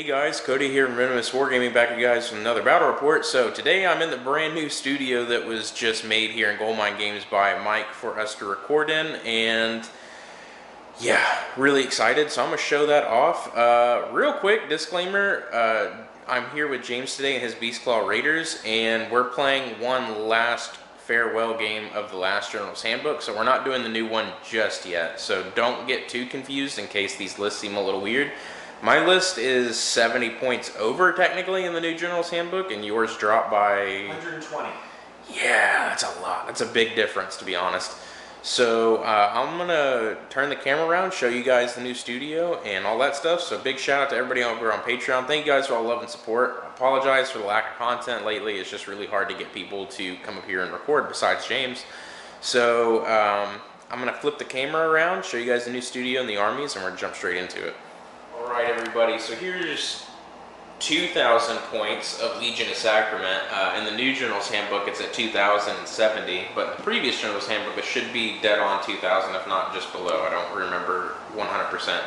Hey guys, Cody here from Venomous Wargaming, back with you guys with another battle report. So today I'm in the brand new studio that was just made here in Goldmine Games by Mike for us to record in, and yeah, really excited. So I'm going to show that off. Real quick disclaimer, I'm here with James today and his Beastclaw Raiders, and we're playing one last farewell game of the last General's Handbook, so we're not doing the new one just yet. So don't get too confused in case these lists seem a little weird. My list is 70 points over technically in the new General's Handbook, and yours dropped by 120. Yeah, that's a lot. That's a big difference, to be honest. So I'm gonna turn the camera around, show you guys the new studio and all that stuff. So big shout out to everybody over on Patreon. Thank you guys for all the love and support. I apologize for the lack of content lately. It's just really hard to get people to come up here and record besides James. So I'm gonna flip the camera around, show you guys the new studio and the armies, and we're gonna jump straight into it. Alright everybody, so here's 2,000 points of Legion of Sacrament. In the new General's Handbook it's at 2,070, but in the previous General's Handbook it should be dead on 2,000, if not just below. I don't remember 100%.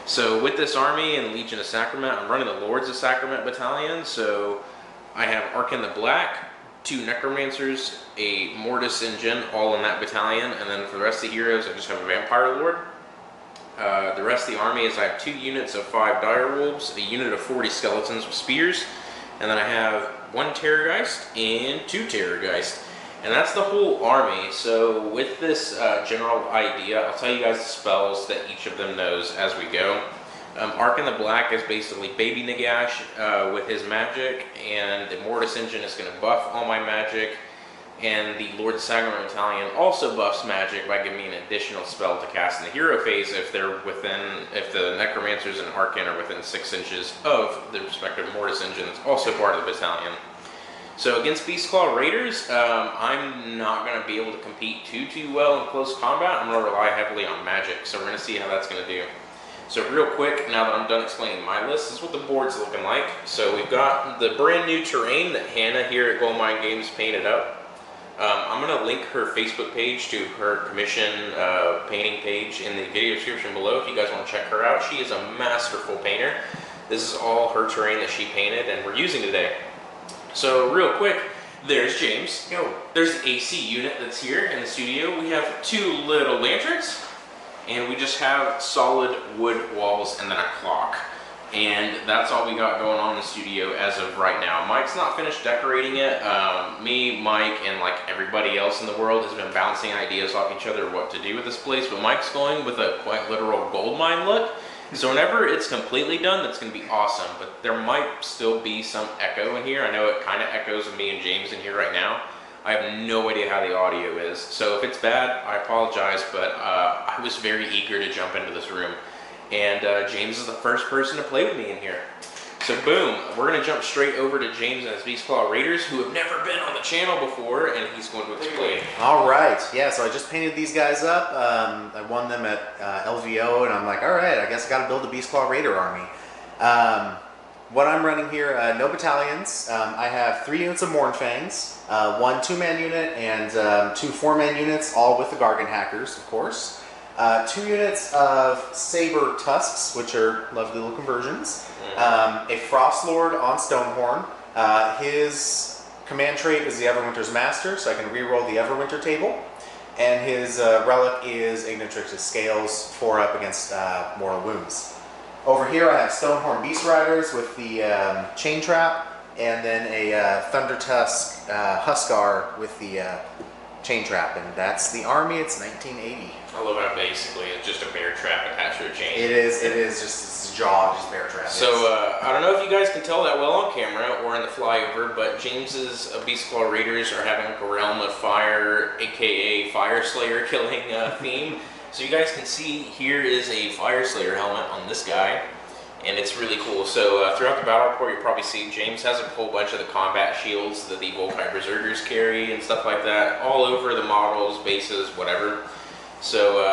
So with this army in Legion of Sacrament, I'm running the Lords of Sacrament battalion. So I have Arc in the Black, 2 Necromancers, a Mortis Engine, all in that battalion, and then for the rest of the heroes I just have a Vampire Lord. The rest of the army is I have 2 units of 5 Direwolves, a unit of 40 Skeletons with Spears, and then I have 1 Terrorgeist and 2 Terrorgeist. And that's the whole army. So with this general idea, I'll tell you guys the spells that each of them knows as we go. Arc in the Black is basically Baby Nagash with his magic, and the Mortis Engine is going to buff all my magic. And the Lord of Sacrament Battalion also buffs magic by giving me an additional spell to cast in the hero phase if the Necromancers and Arcan are within 6 inches of the respective Mortis Engine that's also part of the battalion. So against Beastclaw Raiders, I'm not going to be able to compete too well in close combat. I'm going to rely heavily on magic, so we're going to see how that's going to do. So real quick, now that I'm done explaining my list, this is what the board's looking like. So we've got the brand new terrain that Hannah here at Goldmine Games painted up. I'm going to link her Facebook page to her commission painting page in the video description below if you guys want to check her out. She is a masterful painter. This is all her terrain that she painted and we're using today. So real quick, there's James. Yo. There's the AC unit that's here in the studio. We have 2 little lanterns, and we just have solid wood walls and then a clock. And that's all we got going on in the studio as of right now. Mike's not finished decorating it. Me, Mike, and like everybody else in the world has been bouncing ideas off each other what to do with this place, but Mike's going with a quite literal gold mine look. So whenever it's completely done, that's going to be awesome, but there might still be some echo in here. I know it kind of echoes with me and James in here right now. I have no idea how the audio is, so if it's bad, I apologize, but I was very eager to jump into this room. And James is the first person to play with me in here. So boom, we're going to jump straight over to James and his Beastclaw Raiders, who have never been on the channel before, and he's going to explain. Alright, yeah, so I just painted these guys up. I won them at LVO, and I'm like, alright, I guess I got to build a Beastclaw Raider army. What I'm running here, no battalions. I have 3 units of Mournfangs, 1 2-man unit, and 2 4-man units, all with the Gargan Hackers, of course. 2 units of Saber Tusks, which are lovely little conversions. A Frost Lord on Stonehorn. His command trait is the Everwinter's Master, so I can reroll the Everwinter table. And his relic is Ignitrix's Scales, 4 up against Mortal Wounds. Over here I have Stonehorn Beast Riders with the Chain Trap, and then a Thunder Tusk Huskar with the Chain Trap, and that's the army. It's 1980. I love how basically it's just a bear trap attached to a chain. It is just its jaw, just bear trap. So I don't know if you guys can tell that well on camera or in the flyover, but James's Beastclaw Raiders are having like a Realm of Fire, aka Fire Slayer killing theme. So you guys can see here is a Fire Slayer helmet on this guy, and it's really cool. So throughout the battle report, you'll probably see James has a whole bunch of the combat shields that the Volkite Berserkers carry and stuff like that, all over the models, bases, whatever. So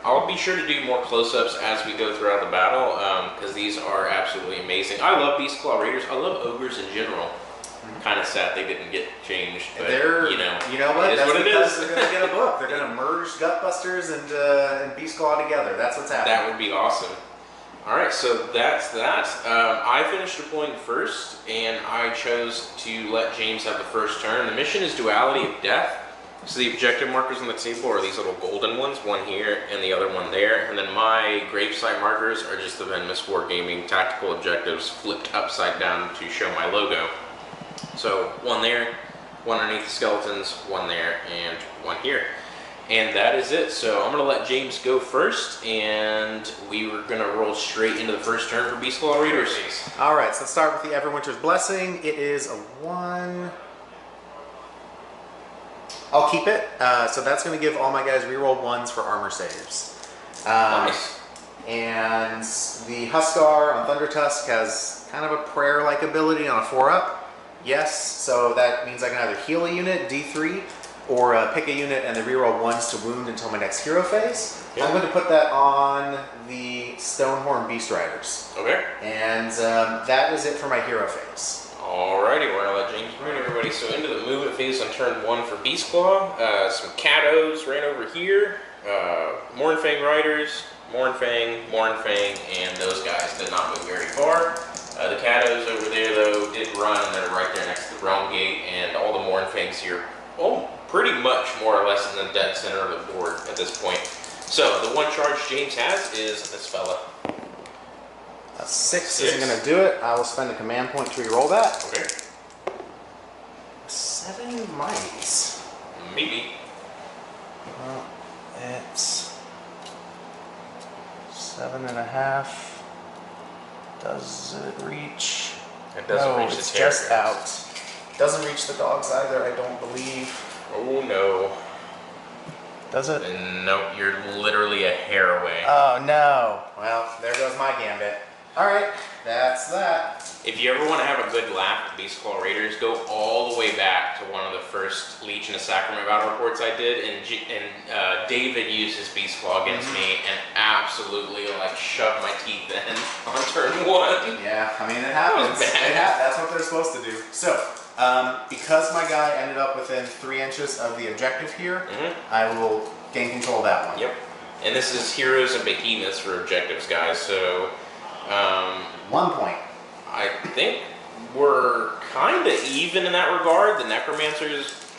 I'll be sure to do more close-ups as we go throughout the battle, because these are absolutely amazing. I love Beastclaw Raiders. I love Ogres in general. Kind of sad they didn't get changed, but you know what? That's what it is. They're going to get a book. They're going to merge Gutbusters and Beastclaw together. That's what's happening. That would be awesome. Alright, so that's that. I finished deploying first, and I chose to let James have the first turn. The mission is Duality of Death. So the objective markers on the table are these little golden ones, one here and the other one there. And then my gravesite markers are just the Venomous Wargaming tactical objectives flipped upside down to show my logo. So one there, one underneath the skeletons, one there, and one here. And that is it. So I'm going to let James go first, and we were going to roll straight into the first turn for Beastclaw Raiders. All right, so let's start with the Everwinter's Blessing. It is a 1. I'll keep it. So that's going to give all my guys reroll 1s for armor saves. Nice. And the Huskar on Thunder Tusk has kind of a prayer-like ability on a 4-up. Yes, so that means I can either heal a unit, D3, or pick a unit and then reroll 1s to wound until my next hero phase. Yep. I'm going to put that on the Stonehorn Beast Riders. Okay. And that is it for my hero phase. Alrighty, we're gonna let James move everybody. So into the movement phase on turn 1 for Beastclaw. Some Cados ran over here. Mournfang Riders, Mournfang, and those guys did not move very far. The Cados over there though did run, and they're right there next to the Realm Gate, and all the Mournfangs here, pretty much more or less in the dead center of the board at this point. So the one charge James has is this fella. A 6 isn't going to do it. I will spend a command point to reroll that. Okay. 7 might. Maybe. Well, it's 7.5. Does it reach? It doesn't reach the it's terror just guys. out. Doesn't reach the dogs either, I don't believe. Oh no. Does it? No, you're literally a hair away. Oh no. Well, there goes my gambit. Alright, that's that. If you ever want to have a good laugh at Beastclaw Raiders, go all the way back to one of the first Legion of Sacrament battle reports I did, and David used his Beastclaw against me and absolutely shoved my teeth in on turn 1. Yeah, I mean it happens. That's what they're supposed to do. So, because my guy ended up within 3 inches of the objective here, I will gain control of that one. Yep. And this is Heroes and Behemoths for objectives, guys, so 1 point. I think we're kind of even in that regard. The Necromancers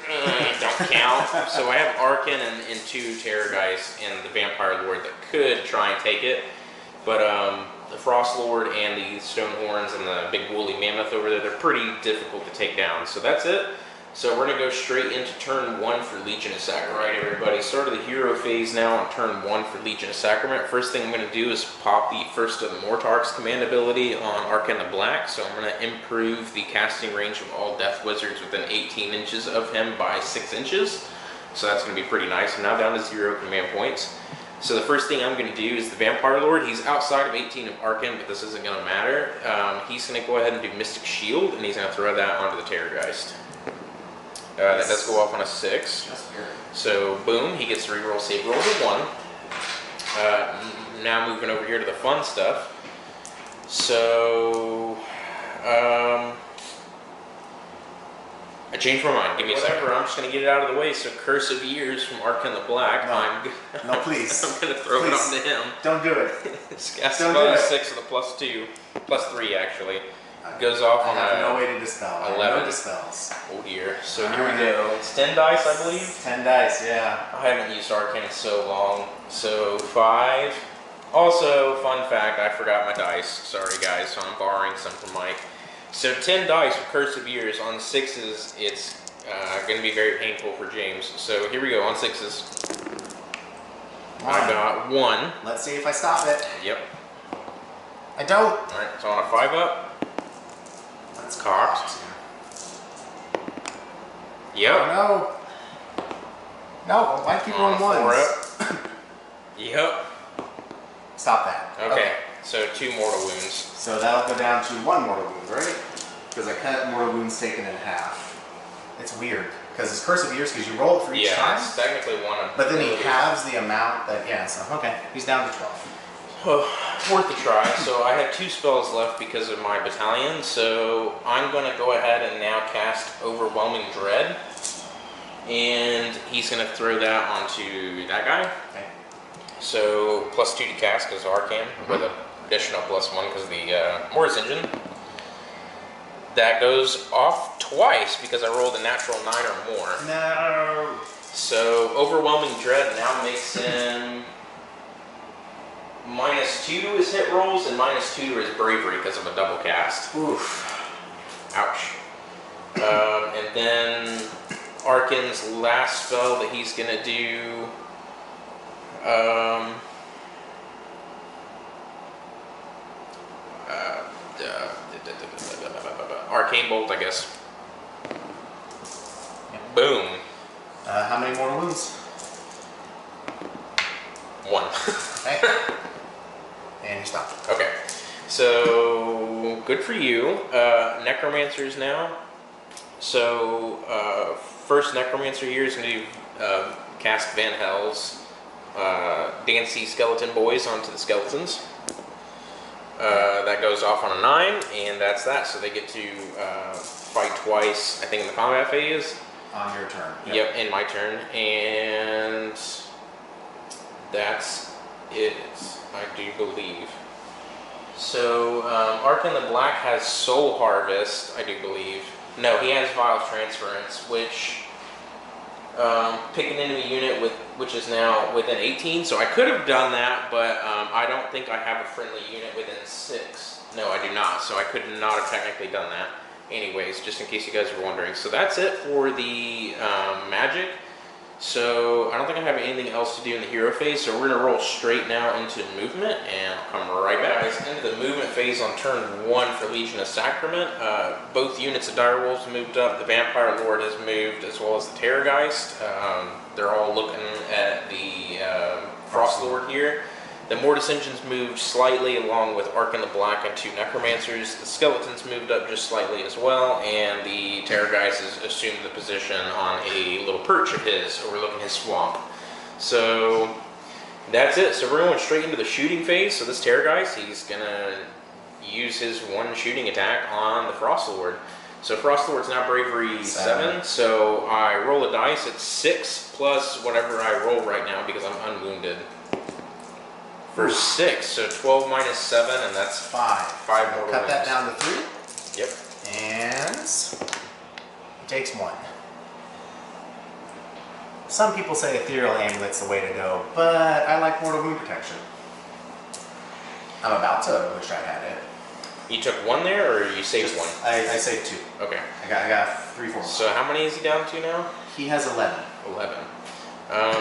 don't count. So I have Arkan and 2 Terrorgeist and the Vampire Lord that could try and take it. But the Frost Lord and the Stonehorns and the big woolly mammoth over there, they're pretty difficult to take down. So that's it. So we're going to go straight into turn 1 for Legion of Sacrament. Alright everybody, start of the hero phase now on turn 1 for Legion of Sacrament. First thing I'm going to do is pop the first of the Mortarch's command ability on Arkan the Black. So I'm going to improve the casting range of all Death Wizards within 18 inches of him by 6 inches. So that's going to be pretty nice. I'm now down to 0 command points. So the first thing I'm going to do is the Vampire Lord. He's outside of 18 of Arkan, but this isn't going to matter. He's going to go ahead and do Mystic Shield, and he's going to throw that onto the Terrorgeist. That does go off on a 6. That's weird. So boom, he gets to reroll save rolls of 1. Now moving over here to the fun stuff. So I changed my mind. Give me a second. I'm just going to get it out of the way. So Curse of Years from Arkan the Black. No, please. I'm going to throw it onto him. Don't do it. Cast a 6 with a +2, +3 actually. Goes off on no way to dispel. 11. No dispels. Oh dear. So here we go. It's 10 dice, I believe. 10 dice, yeah. I haven't used Arcane in so long. So 5. Also, fun fact, I forgot my dice. Sorry guys, so I'm borrowing some from Mike. So 10 dice with Curse of Years. On 6s, it's going to be very painful for James. So here we go, on 6s. I got 1. Let's see if I stop it. Yep. I don't. Alright, so on a 5-up. That's cocked. Yep. Oh no. No, why keep rolling 1s? Yep. Stop that. Okay, so 2 mortal wounds. So that'll go down to 1 mortal wound, right? Because I cut mortal wounds taken in half. It's weird, because it's Curse of Years, because you roll it for each time. Yeah, it's technically 1 of But then he halves the amount that, yeah, so, okay. He's down to 12. Worth a try. So I have 2 spells left because of my battalion, so I'm going to go ahead and now cast Overwhelming Dread. And he's going to throw that onto that guy. Okay. So +2 to cast because Arcan with a additional +1 because of the Mortis engine. That goes off twice because I rolled a natural 9 or more. No. So Overwhelming Dread now makes him -2 to his hit rolls and -2 to his bravery because of a double cast. Oof. Ouch. And then Arkin's last spell that he's gonna do. Arcane Bolt, I guess. Yep. Boom. How many more wounds? 1. Okay. And you stop. Okay. So, good for you. Necromancers now. So, first Necromancer here is going to cast Van Hell's Dancy Skeleton Boys onto the skeletons. That goes off on a 9, and that's that. So they get to fight twice, I think, in the combat phase. On your turn. Yep, in my turn. And that's it, I do believe. So, Arkin the Black has Soul Harvest, I do believe. No, he has Vile Transference, which pick an enemy unit which is now within 18. So I could have done that, but I don't think I have a friendly unit within 6. No, I do not. So I could not have technically done that. Anyways, just in case you guys were wondering. So that's it for the magic. So I don't think I have anything else to do in the hero phase. So we're going to roll straight now into movement, and I'll come right back. Into the movement phase on turn 1 for Legion of Sacrament. Both units of Direwolves moved up. The Vampire Lord has moved, as well as the Terrorgeist. They're all looking at the Frost Lord here. The Mortis engines moved slightly, along with Arkin the Black and 2 Necromancers. The Skeletons moved up just slightly as well, and the Terrorgeist has assumed the position on a little perch of his, overlooking his swamp. So that's it. So we're going straight into the shooting phase. So this Terrorgeist, he's gonna use his 1 shooting attack on the Frost Lord. So Frost Lord's now bravery 7. So I roll a dice. It's 6 plus whatever I roll right now because I'm unwounded. For 6, so 12 minus 7, and that's 5. 5 more. Cut that down to 3. Yep. And it takes 1. Some people say Ethereal Amulet's the way to go, but I like Mortal Wound Protection. I'm about to wish I had it. You took 1 there, or you saved 1? I saved 2. Okay. I got 3, 4. So how many is he down to now? He has 11. 11.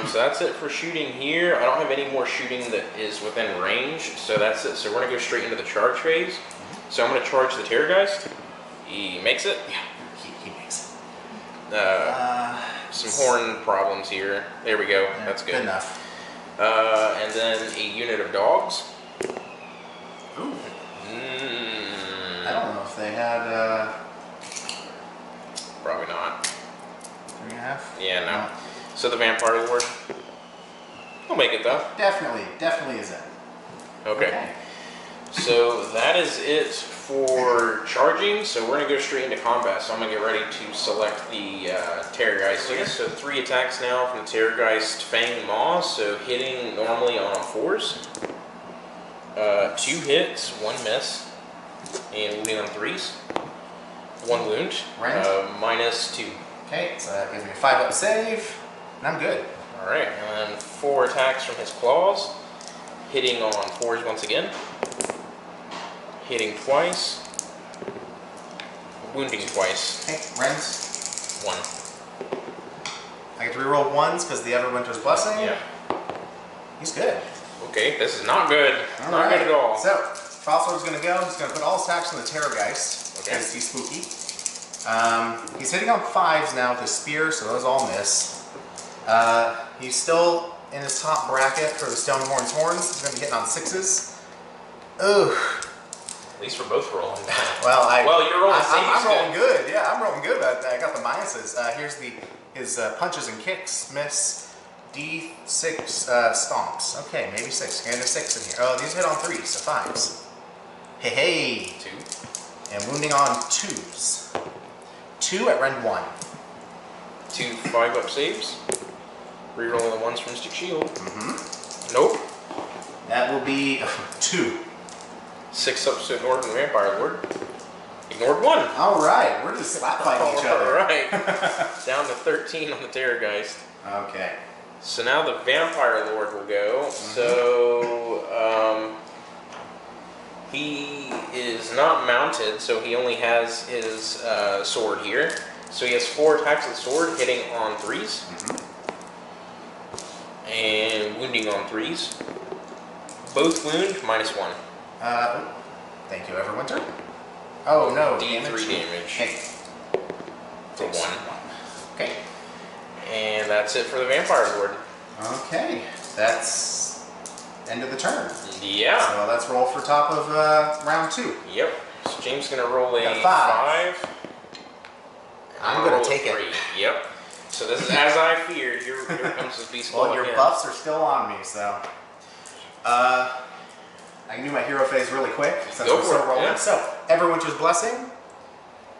So that's it for shooting here. I don't have any more shooting that is within range, so that's it. So we're going to go straight into the charge phase. So I'm going to charge the Terrorgeist. He makes it. Yeah, he makes it. Some horn problems here. There we go. Yeah, that's good. Good enough. And then a unit of dogs. Ooh. I don't know if they had... Probably not. 3.5? Yeah, no. So the Vampire Lord. We'll make it though. Definitely is in. Okay. So that is it for charging. So we're gonna go straight into combat. So I'm gonna get ready to select the Terrorgeist here. So 3 attacks now from the Terrorgeist Fang Maw. So hitting normally on 4s. 2 hits, 1 miss, and wounding on 3s. 1 wound. Right. -2. Okay, so that gives me a 5-up save. And I'm good. Alright, and then 4 attacks from his claws. Hitting on 4s once again. Hitting twice. Wounding twice. Okay, Rens. 1. I get to reroll 1s because the Everwinter's Blessing. Yeah. He's good. Okay, this is not good. Not good at all. So, Frost Lord's going to go. He's going to put all his attacks on the Terrorgeist because he's spooky. He's hitting on 5s now with his spear, so those all miss. He's still in his top bracket for the Stonehorn's Horns. He's going to be hitting on 6s. Ooh. At least we're both rolling down. Well, you're rolling I'm rolling good. Yeah, I'm rolling good, but I got the minuses. Here's his punches and kicks. Miss. D6 stomps. Okay, maybe 6. And a 6 in here. Oh, these hit on 3s, so 5s. Hey. 2. And wounding on 2s. 2 at rend 1. 2 5-up saves. Rerolling the 1s from Mystic Shield. Mm-hmm. Nope. That will be 2. 6 up to ignored the Vampire Lord. Ignored 1. All right, we're just slap fighting each other. All right. Down to 13 on the Terrorgeist. Okay. So now the Vampire Lord will go. So he is not mounted, so he only has his sword here. So he has 4 attacks with sword, hitting on 3s. And wounding on 3s. Both wound, -1. Thank you, Everwinter. Oh no, D3 damage. Hey. For 1. Okay. And that's it for the Vampire Lord. Okay, that's end of the turn. Yeah. So let's roll for top of round 2. Yep. So James is gonna roll a 5. I'm gonna take it. 3. Yep. So this is as I feared. Here comes this Beastclaw. Well, your buffs are still on me, so. I can do my hero phase really quick since we're still rolling. Yeah. So, Everwinter's Blessing.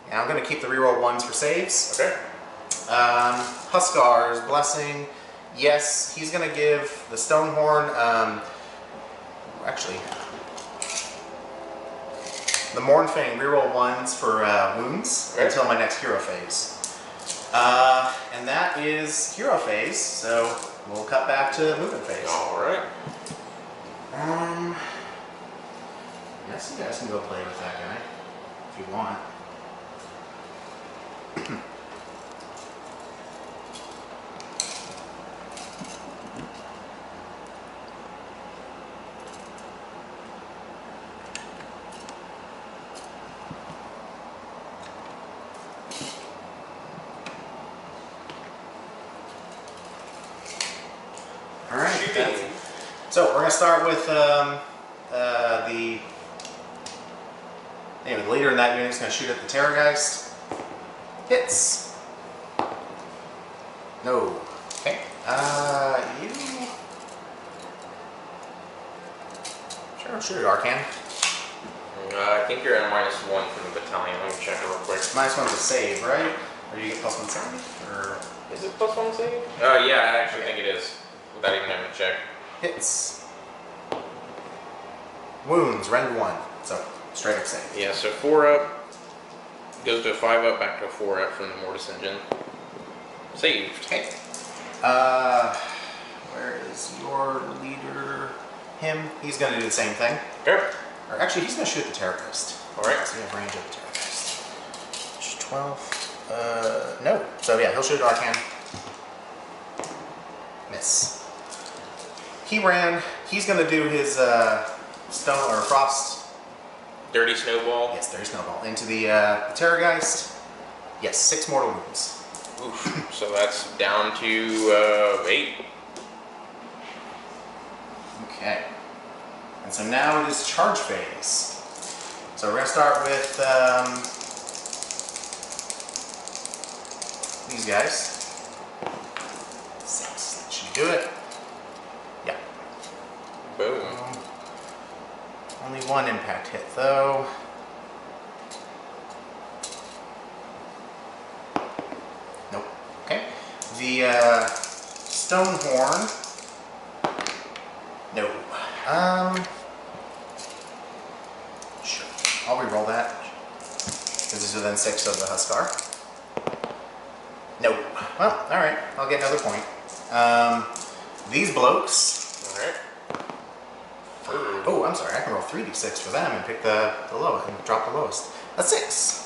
And I'm going to keep the reroll 1s for saves. Okay. Huskar's Blessing. Yes, he's going to give the Stonehorn. Actually, the Mournfang reroll 1s for wounds until my next hero phase. And that is hero phase, so we'll cut back to movement phase. Alright. Yes, you guys can go play with that guy if you want. Alright, so we're going to start with Anyway, the leader in that unit is going to shoot at the Terrorgeist. Hits. No. Okay. You. Sure, shoot at Arcan. I think you're at -1 from the battalion. Let me check it real quick. -1's a save, right? Or you get +1 save? Or is it +1 save? Oh yeah, I actually think it is. Without even having to check. Hits. Wounds, rend 1. So. Straight up save. Yeah, so 4 up goes to a 5 up, back to a 4 up from the Mortis Engine. Saved. Okay. Where is your leader? Him. He's going to do the same thing. Okay. Or actually, he's going to shoot the Terrorgeist. Alright. So you have range of the Terrorgeist. 12. No. So yeah, he'll shoot at Arcan. Miss. He ran. He's going to do his stone or frost. Dirty Snowball. Yes, dirty snowball. Into the Terrorgeist. Yes, 6 mortal wounds. Oof. So that's down to 8. Okay. And so now it is charge phase. So we're going to start with these guys. 6. That should do it. Yeah. Boom. Only 1 impact hit, though. Nope. Okay. The Stonehorn. No. Sure. I'll re-roll that. Because this is within 6 of the Huskar. Nope. Well, alright. I'll get another point. These blokes. Alright. Oh, I'm sorry. I can roll 3d6 for them and pick the lowest and drop the lowest. A 6.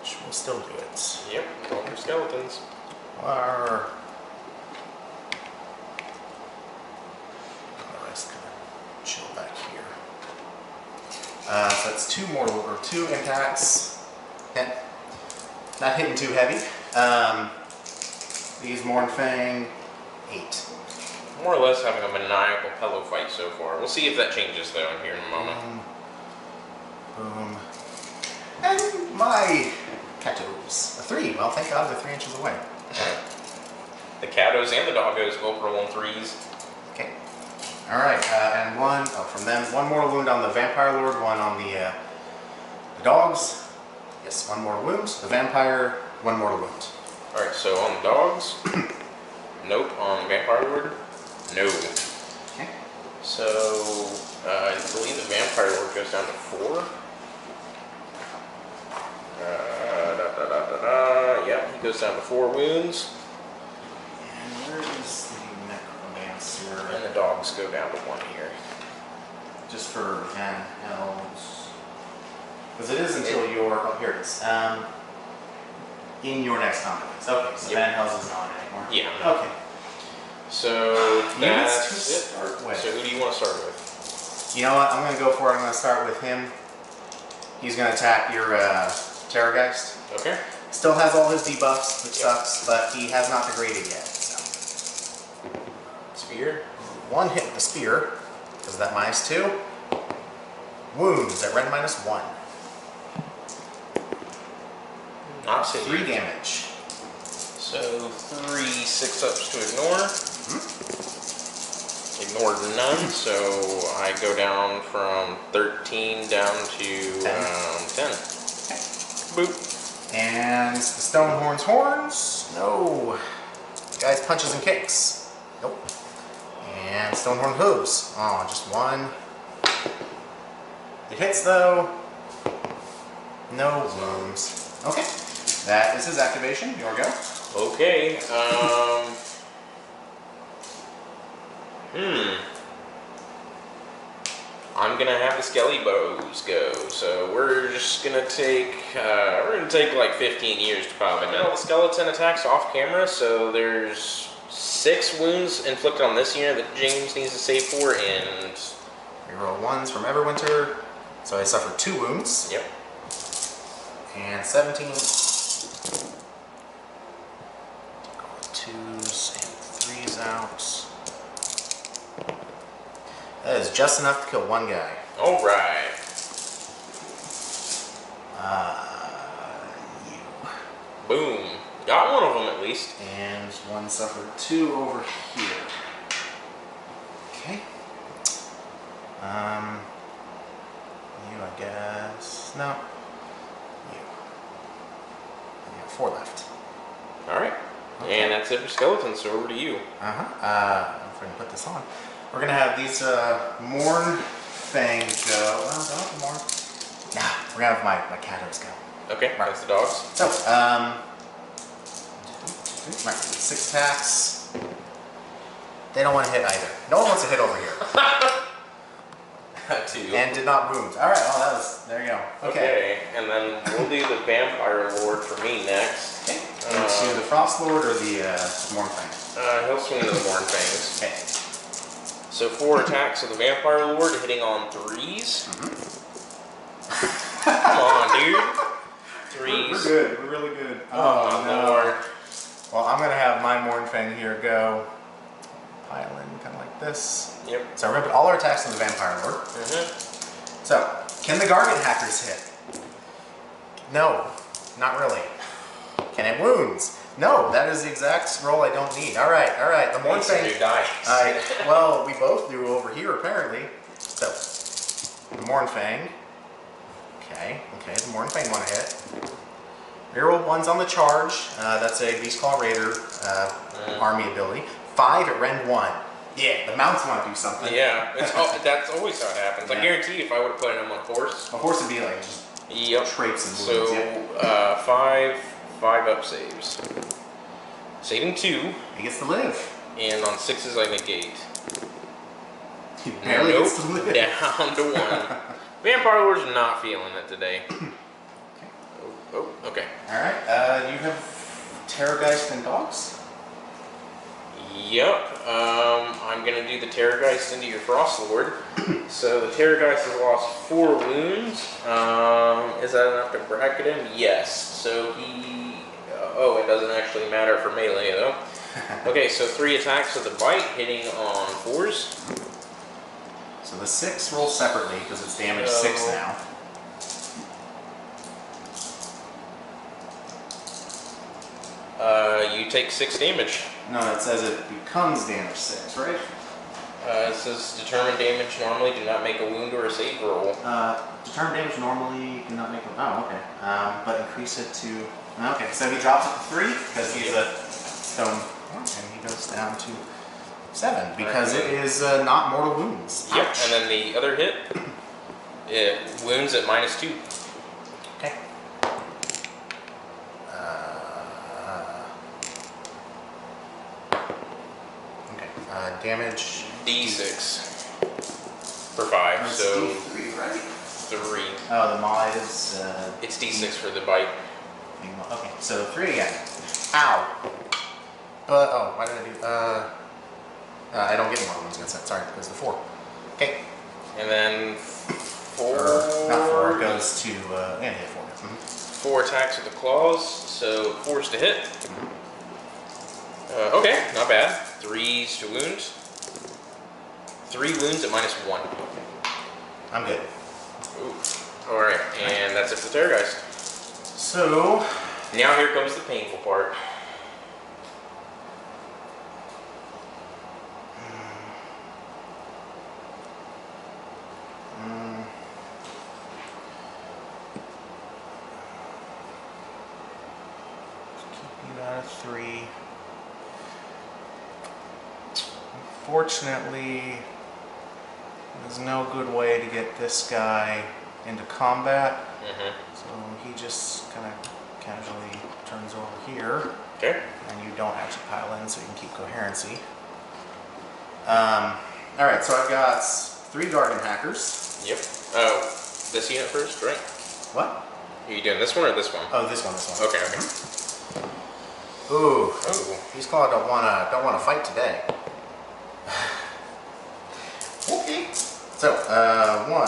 Which will still do it. Yep. All your skeletons. Or the rest kind of chill back here. So that's 2 mortal or 2 impacts. Not hitting too heavy. These Mournfang 8. More or less having a maniacal pillow fight so far. We'll see if that changes though in here in a moment. Boom. And my Catos. A 3. Well, thank God they're 3 inches away. The Catos and the Doggos both roll on 3s. Okay. Alright, and from them, 1 mortal wound on the Vampire Lord, 1 on the dogs. Yes, 1 mortal wound. The Vampire, 1 mortal wound. Alright, so on the dogs, nope. On the Vampire Lord, no. Okay. So, I believe the Vampire Lord goes down to 4. Yep, he goes down to 4 wounds. And where is the Necromancer? And the dogs go down to 1 here. Just for Van Hells. Because it is until your. Oh, here it is. In your next combat. Okay, so Van Hells is not anymore. Yeah. No. Okay. So that's to it. start with. So who do you want to start with? You know what? I'm going to go for it. I'm going to start with him. He's going to attack your Terrorgeist. Okay. Still has all his debuffs, which sucks, but he has not degraded yet. So. Spear. 1 hit with the spear, because of that -2. Wounds at rend -1. Not saved. 3 damage. So 3 6-ups to ignore. Ignored none, so I go down from 13 down to 10. Okay. Boop. And the Stonehorn's horns. No. Guy's punches and kicks. Nope. And Stonehorn hooves. Oh, just 1. It hits though. No wounds. Okay. That is his activation. Your go. Okay. I'm gonna have the Skelly Bows go. So we're just gonna take like 15 years to probably get all the skeleton attacks off camera. So there's 6 wounds inflicted on this unit that James needs to save for, and reroll 1s from Everwinter. So I suffer 2 wounds. Yep. And 17. 2s and 3s out. That is just enough to kill 1 guy. All right. You. Boom. Got one of them at least. And 1 suffered 2 over here. Okay. You, I guess. No. You. I have 4 left. All right. Okay. And that's it for skeletons. So over to you. If I can put this on. We're gonna have these Mourn Fangs go. Well, don't have the Mourn. Nah, we're gonna have my Catos go. Okay. That's the dogs. So, right, 6 attacks. They don't want to hit either. No one wants to hit over here. 2. And did not wound. All right, well, that was, there you go. Okay. And then we'll do the Vampire Lord for me next. Okay. Into the Frost Lord or the Mourn Fang? He'll swing to the Mourn Fangs. Okay. So 4 attacks of the Vampire Lord, hitting on 3s. Come on, dude. 3s. We're good. We're really good. Oh, no. Lord. Well, I'm going to have my Mourn Fang here go pile in kind of like this. Yep. So remember all our attacks on the Vampire Lord. So, can the Gargant Hackers hit? No, not really. Can it wounds? No, that is the exact roll I don't need. All right. The Mourn Fang. Well, we both do over here apparently. So, the Mourn Fang. Okay, the Mourn Fang want to hit. Reroll 1s on the charge. That's a Beastclaw Raider army ability. 5 at rend 1. Yeah, the mounts want to do something. Yeah, that's always how it happens. I guarantee you if I would have put him on a horse. A horse would be like just traipse and wounds. So, 5 up saves. Saving 2. He gets to live. And on 6s I negate. He barely gets to live. Down to 1. Vampire Lord's not feeling it today. Okay. Alright, you have Terrorgeist and dogs? Yep. I'm gonna do the Terrorgeist into your Frost Lord. So the Terrorgeist has lost 4 wounds. Is that enough to bracket him? Yes. So he... it doesn't actually matter for melee though. Okay, so 3 attacks with the bite, hitting on 4s. So the 6 rolls separately because it's damage 6 now. You take 6 damage. No, it says it becomes damage 6, right? It says determine damage normally, do not make a wound or a save roll. Determine damage normally, do not make a... Oh, okay. But increase it to... Okay, so he drops it to 3 because he's a stone, and he goes down to 7, because it is not mortal wounds. Yep, and then the other hit, it wounds at -2. Okay. Damage. D6 for 5, That's so D3, right? 3. Oh, the mod is. It's D6 for the bite. Okay, so 3 again. Ow. But why did I do? I don't get more wounds against that. Sorry, it goes to 4. Okay. And then 4. Not 4. It goes to and hit 4. 4 attacks with the claws, so 4's to hit. Okay, not bad. 3's to wound. 3 wounds at -1. I'm good. Ooh. Alright, and that's it for the Terrorgeist. So now here comes the painful part. Keep you out of 3. Unfortunately, there's no good way to get this guy into combat. So he just kind of casually turns over here. Okay. And you don't actually pile in, so you can keep coherency. Alright, so I've got 3 Garden Hackers. Yep. Oh, this unit first, right? What? Are you doing this one or this one? Oh, this one. Okay, okay. Ooh. Oh. Beastclaw don't wanna fight today. Okay. So, 1.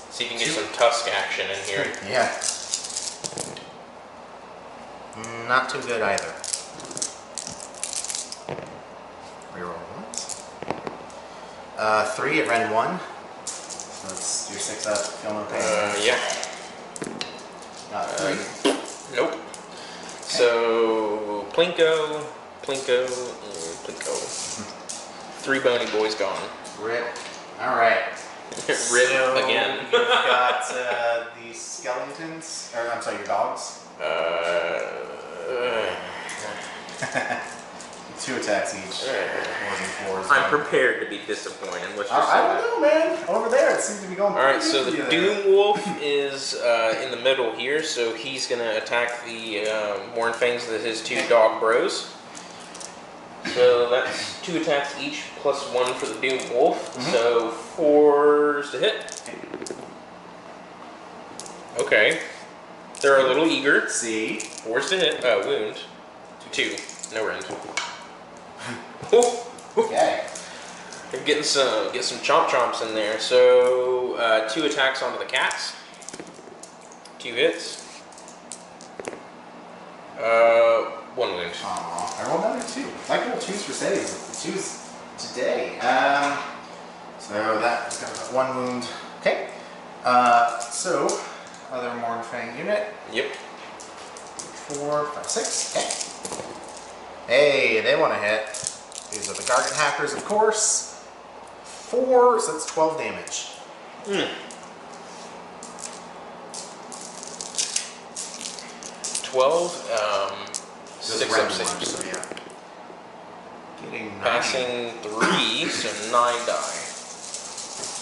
See if you can get some Tusk action in here. Yeah. Not too good either. Reroll once. 3 at Ren 1. So it's your 6 up, feel no pain. Yeah. Not 3. Nope. Okay. So, Plinko, and Plinko. 3 bony boys gone. Rip. Alright. Rip so again. You've got the skeletons, or I'm sorry, your dogs. 2 attacks each. 4s and 4s. I'm prepared to be disappointed. Let's just I don't know, man. Over there, it seems to be going. Alright, so the Doom Wolf is in the middle here, so he's going to attack the Mournfangs with his 2 dog bros. So that's 2 attacks each, plus 1 for the Doom Wolf. So 4's to hit. Okay. They're a little eager. See? 4's to hit. Wound. 2. No rend. Okay. They're getting some chomp chomps in there. So 2 attacks onto the cats. 2 hits. 1 wound. Aw, I rolled another 2. I can roll 2s for saves. 2s today. So that's got 1 wound. Okay. So other Mournfang unit. Yep. 4, 5, 6. Okay. Hey, they want to hit. These are the Gargant Hackers, of course. 4, so that's 12 damage. 12. 6 up saves. So yeah. Getting 9. Passing 3, so 9 die.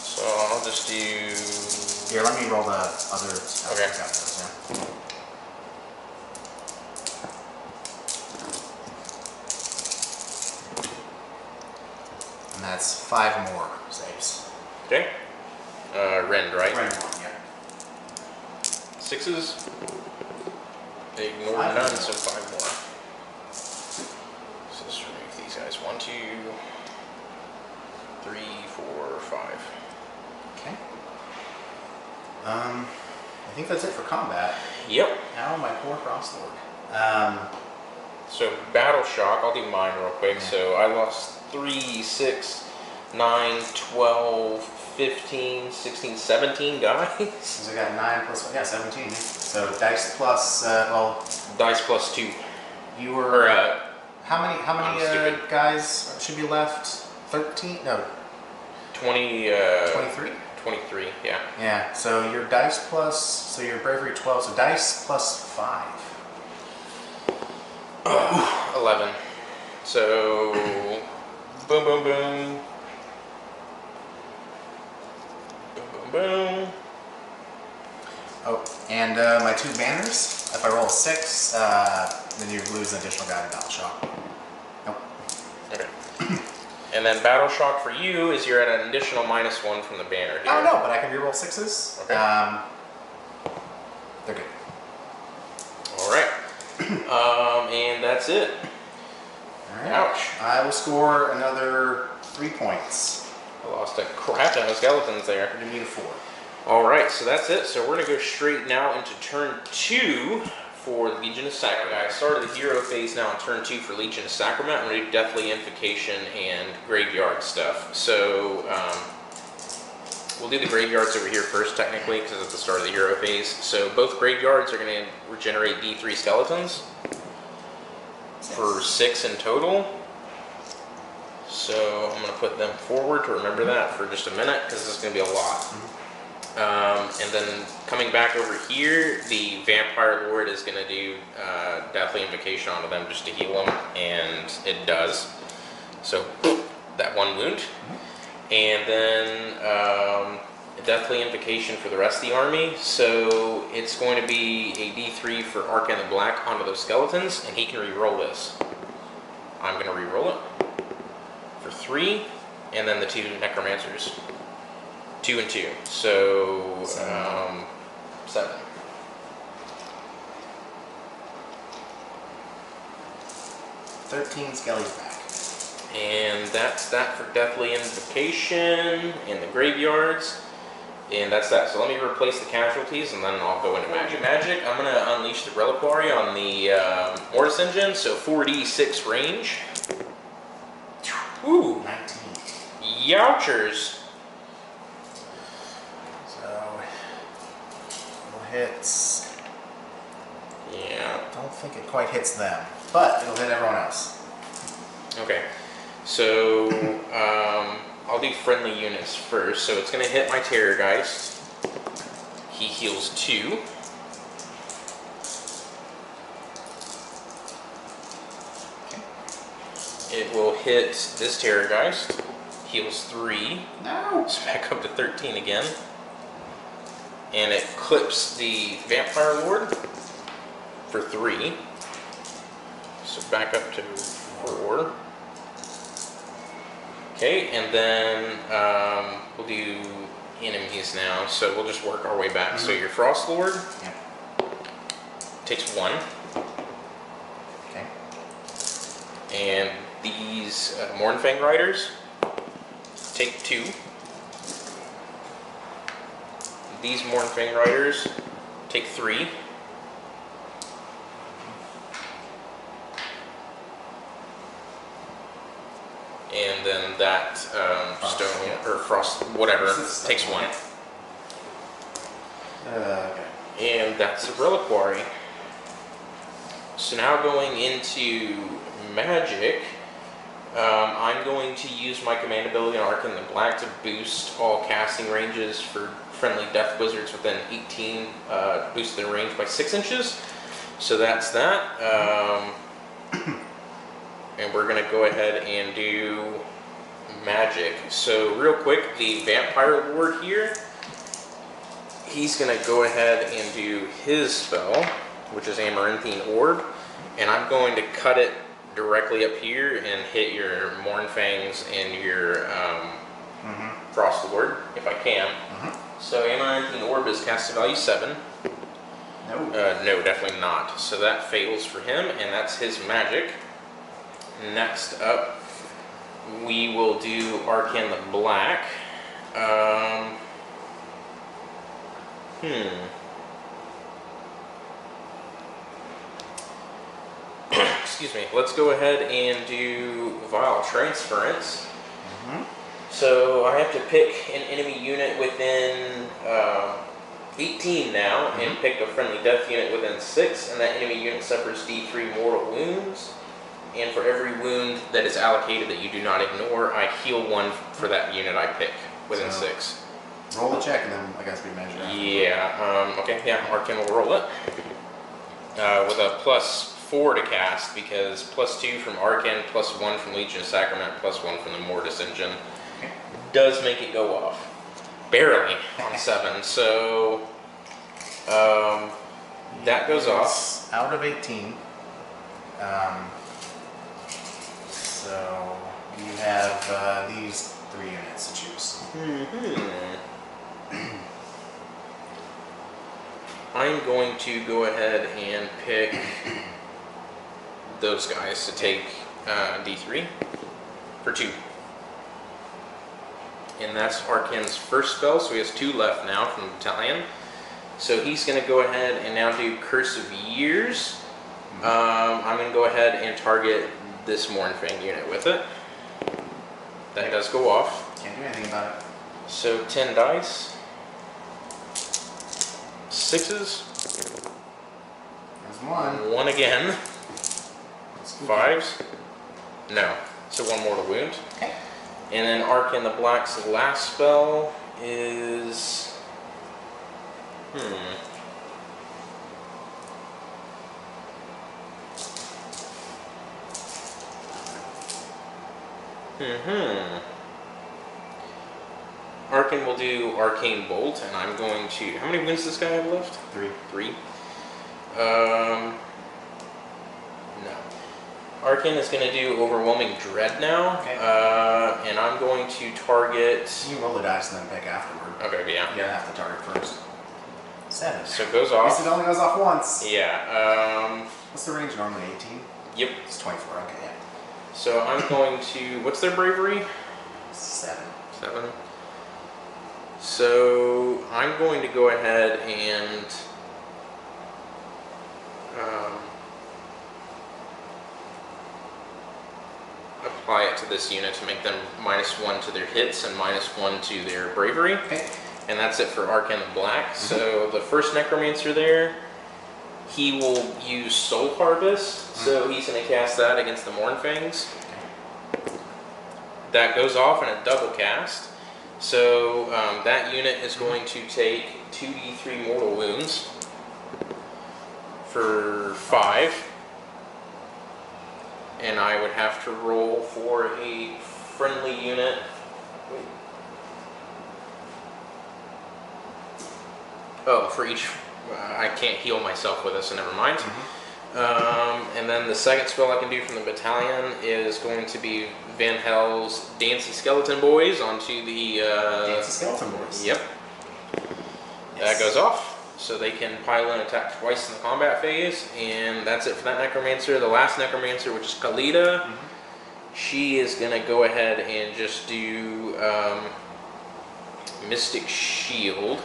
So I'll just do. Here, let me roll the other. Okay. Yeah. And that's 5 more saves. Okay. Rend, right? Rend 1, yeah. 6s. They ignored 5 none, more. so 5 more. So let's remove these guys. 1, 2, 3, 4, 5. Okay. I think that's it for combat. Yep. Now my poor Frostlord. So Battle Shock, I'll do mine real quick. Yeah. So I lost 3, 6, 9, 12, 15, 16, 17 guys. So I got 9 plus 1, yeah, 17. So dice plus, well, Dice plus 2. you were. Or, how many stupid. guys should be left? 13? No, 20, 23? 23, yeah. Yeah, so your dice plus, so your bravery 12, so dice plus 5. 11. So Boom, boom, boom. Boom, boom, boom. Oh, and my 2 banners. If I roll a 6, then you lose an additional guided battle shock. Nope. Okay. And then battle shock for you is you're at an additional -1 from the banner here. Oh no, but I can reroll 6s. Okay. They're good. All right. And that's it. All right. Ouch. I will score another 3 points. I lost a crap ton of skeletons there. You need a 4. All right, so that's it. So we're gonna go straight now into turn 2 for Legion of Sacrament. I started the hero phase now in turn 2 for Legion of Sacrament. I'm gonna do Deathly Invocation and Graveyard stuff. So we'll do the graveyards over here first, technically, because it's the start of the hero phase. So both graveyards are gonna regenerate D3 skeletons for 6 in total. So I'm gonna put them forward to remember that for just a minute, because this is gonna be a lot. And then coming back over here, the Vampire Lord is going to do Deathly Invocation onto them just to heal them, and it does. So, that 1 wound. And then Deathly Invocation for the rest of the army. So, it's going to be a D3 for Arcan the Black onto those skeletons, and he can re-roll this. I'm going to re-roll it for 3, and then the 2 Necromancers. 2 and 2, so 7. 13 skellies back. And that's that for Deathly Invocation in the graveyards. And that's that. So let me replace the casualties and then I'll go into magic. I'm going to unleash the Reliquary on the Mortis Engine, so 4d6 range. Ooh. 19. Youchers. Hits. Yeah. Don't think it quite hits them, but it'll hit everyone else. Okay. So I'll do friendly units first. So it's going to hit my Terrorgeist. He heals 2. Okay. It will hit this Terrorgeist. Heals 3. No. So back up to 13 again. And it clips the Vampire Lord for 3. So back up to 4. Okay, and then we'll do enemies now. So we'll just work our way back. So your Frost Lord takes 1. Okay. And these Mournfang Riders take 2. These Mournfang Riders take 3. And then that stone or frost, whatever, takes 1. Okay. And that's a Reliquary. So now going into magic, I'm going to use my command ability on Arcan the Black to boost all casting ranges for friendly death wizards within 18, boost their range by 6 inches. So that's that. And we're going to go ahead and do magic. So real quick, the Vampire Lord here, he's going to go ahead and do his spell, which is Amaranthine Orb. And I'm going to cut it directly up here and hit your Mournfangs and your Frost Lord, if I can. So Amaranthine Orb is casted value 7. No. No, definitely not. So that fails for him, and that's his magic. Next up, we will do Arcan the Black. Excuse me. Let's go ahead and do Vile Transference. So I have to pick an enemy unit within 18 now, and pick a friendly death unit within 6, and that enemy unit suffers D3 mortal wounds. And for every wound that is allocated that you do not ignore, I heal 1 for that unit I pick within 6. Roll the check and then I guess we measure. Yeah, okay, yeah, Arcan will roll it. With a +4 4 to cast because +2 from Arcane, +1 from Legion of Sacrament, +1 from the Mortis engine does make it go off. Barely on 7. So that goes off. Out of 18. So you have these 3 units to choose. I'm going to go ahead and pick those guys to take D3 for 2. And that's Arcane's first spell, so he has 2 left now from the battalion. So he's going to go ahead and now do Curse of Years. I'm going to go ahead and target this Mournfang unit with it. That does go off. Can't do anything about it. So 10 dice. 6s. There's 1. 1 again. 5s. No. So 1 mortal wound. Okay. And then Arcane the Black's last spell is... Arcane will do Arcane Bolt, and I'm going to... How many wounds does this guy have left? 3. No. Arcane is going to do Overwhelming Dread now, Okay. and I'm going to target... You roll the dice and then pick afterward. Okay, yeah. You gotta have to target first. 7. So it goes At least off. it only goes off once. Yeah. What's the range normally? 18? Yep. It's 24. Okay, yeah. So I'm going to... What's their bravery? 7. 7. So I'm going to go ahead and apply it to this unit to make them -1 to their hits and -1 to their bravery. Okay. And that's it for Arcane the Black. So the first Necromancer there, he will use Soul Harvest. So he's going to cast that against the Mournfangs. That goes off in a double cast. So that unit is going to take 2d3 mortal wounds for 5. And I would have to roll for a friendly unit. Wait. Oh, for each... I can't heal myself with this, so never mind. And then the second spell I can do from the battalion is going to be Van Hell's Dancy Skeleton Boys onto the... Dancy Skeleton Boys. Yep. That goes off. So they can pile in attack twice in the combat phase. And that's it for that Necromancer. The last Necromancer, which is Khalida, she is going to go ahead and just do Mystic Shield.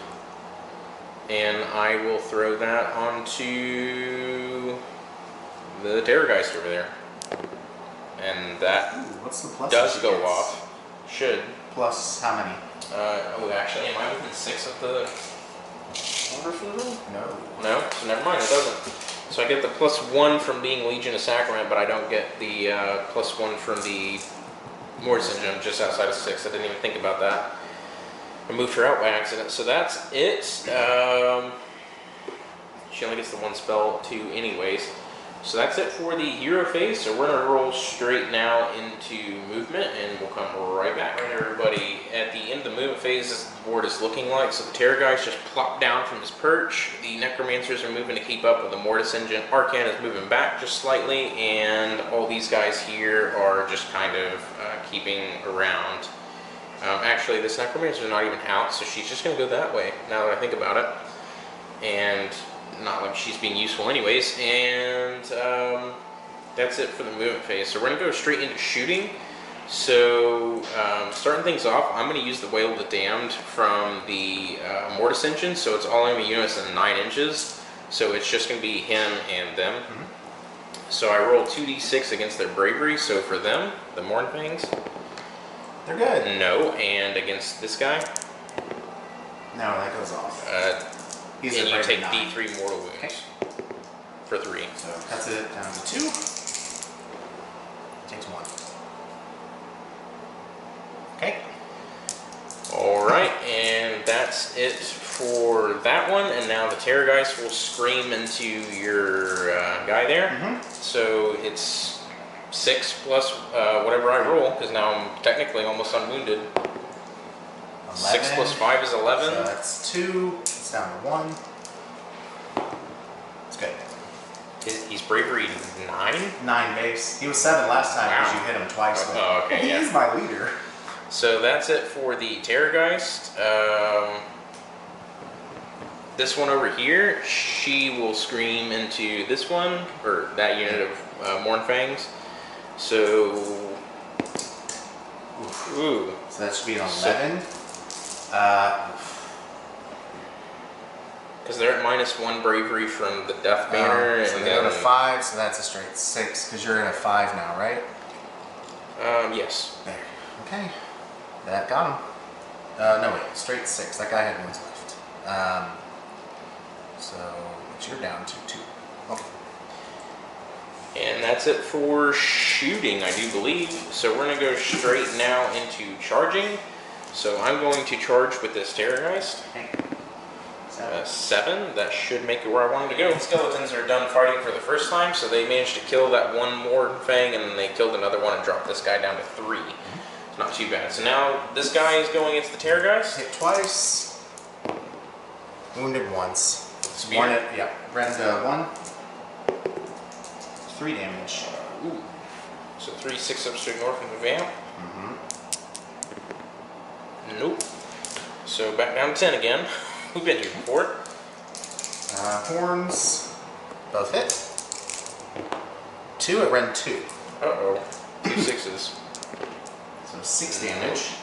And I will throw that onto the Terrorgeist over there. And that What's the plus does that go she gets? off. Should. Plus how many? Oh, actually, am I within 6 of the order for the room? No. No? So never mind, it doesn't. So I get the +1 from being Legion of Sacrament, but I don't get the +1 from the Mortis engine, just outside of 6. I didn't even think about that. I moved her out by accident. So that's it. She only gets the 1 spell too anyways. So that's it for the hero phase. So we're going to roll straight now into movement, and we'll come right back. All right, everybody. At the end of the movement phase, this is what the board is looking like. So the Terrorgeist just plopped down from his perch. The Necromancers are moving to keep up with the Mortis engine. Arcane is moving back just slightly, and all these guys here are just kind of keeping around. Actually, this Necromancer is not even out, so she's just going to go that way, now that I think about it. And not like she's being useful anyways. And that's it for the movement phase. So we're going to go straight into shooting. So starting things off, I'm going to use the Wail of the Damned from the Mortis engine. So it's all enemy units in 9 inches. So it's just going to be him and them. So I roll 2d6 against their bravery. So for them, the Mournfangs, They're good. no. And against this guy, No, that goes off. He's and a you bravery take 9. d3 mortal wounds Okay. for 3. So cuts it down to 2. Takes 1. Okay. All right, and that's it for that one, and now the Terrorgeist will scream into your guy there. So it's 6 plus whatever I roll, because now I'm technically almost unwounded. 11. 6 plus 5 is 11. So that's 2. It's down to 1. It's good. He's bravery 9? 9 base. He was 7 last time because you hit him twice. Oh, okay, yeah. He's my leader. So that's it for the Terrorgeist. This one over here, she will scream into this one, or that unit of Mournfangs. So, ooh. So that should be an 11. Because they're at -1 bravery from the Death Banner. So and they're then, at a 5, so that's a straight 6, because you're in a 5 now, right? yes. There. Okay. That got him. No, wait. Straight 6. That guy had ones left. So, but you're down to 2. Okay. And that's it for shooting, I do believe. So we're going to go straight now into charging. So I'm going to charge with this Terrorgeist. Okay. 7. That should make it where I wanted to go. Skeletons are done fighting for the first time, so they managed to kill that one Mournfang, and then they killed another one and dropped this guy down to 3. It's not too bad. So now this guy is going against the Terrorgeist. Hit twice. Wounded once. Spear. One, yeah. Rend 1. 3 damage. Ooh. So 3 6-ups to ignore from the vamp. Nope. So back down to 10 again. We've been here before. Horns. Both hit. 2 at Rend 2. Uh-oh. 2 6s. So 6 damage.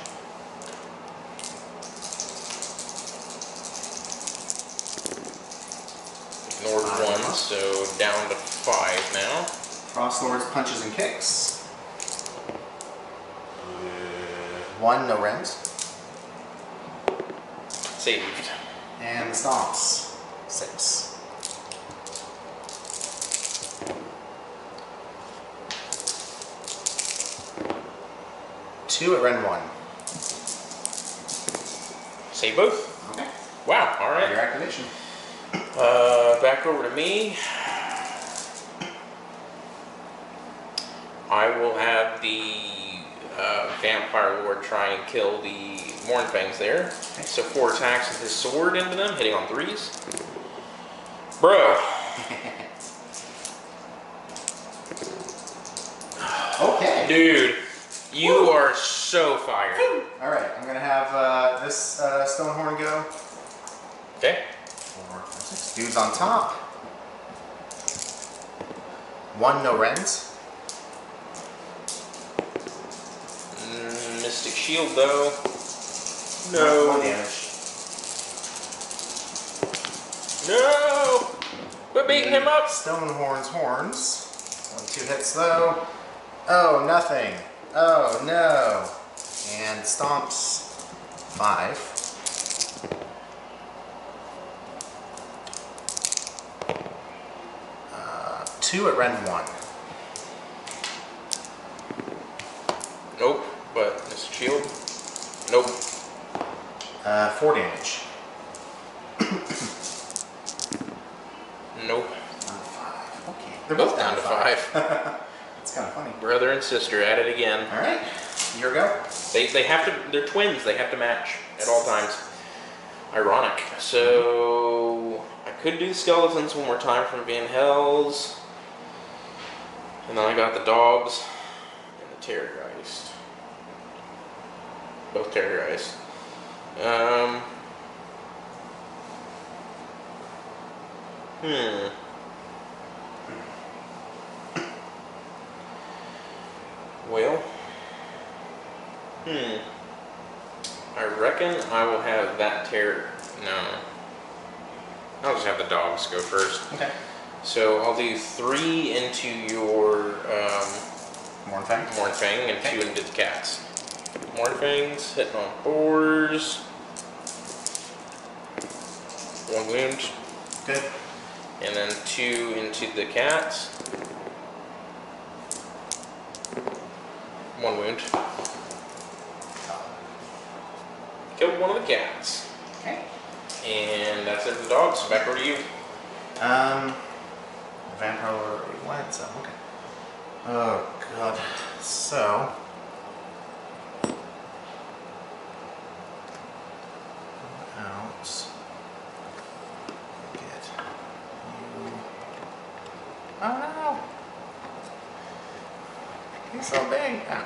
Ignored 1, so down to 5 now. Frostlord's punches and kicks. 1, no rends. Saved. And the stomps. 6. Two at Rend 1. Save both. Okay. Wow, alright. Your activation. Back over to me. I will have the Vampire Lord try and kill the Mournfangs there. Okay. So 4 attacks with his sword into them, hitting on 3s. Bro. Okay. Dude, you are so fired. Alright, I'm going to have this Stonehorn go. Okay. 4, 5, 6. Dude's on top. 1, no rends. Mystic Shield though. 1 No. damage. No! We're beating him up! Stonehorn's horns. 1, 2 hits though. Oh, nothing. Oh, no. And stomps 5. Two at Rend 1. Nope, but Mystic Shield. Nope. 4 damage. Nope. Down to 5. Okay. They're both down to 5. It's kind of funny. Brother and sister at it again. Alright. Here we go. They have to, they're twins, they have to match at all times. Ironic. So, I could do the skeletons one more time from Van Hell's. And then I got the dogs and the Terrorgeist. Both Terrorgeist. Well. I reckon I will have that No. I'll just have the dogs go first. Okay. So I'll do 3 into your Mournfang. Mournfang and 2 into the cats. Mournfangs hitting on 4s. 1 wound. Good. And then 2 into the cats. 1 wound. Killed one of the cats. Okay. And that's it for the dogs. So back over to you. Vampire already went, so okay. Oh god. So out. Get you. Oh no! He's so big. Ah.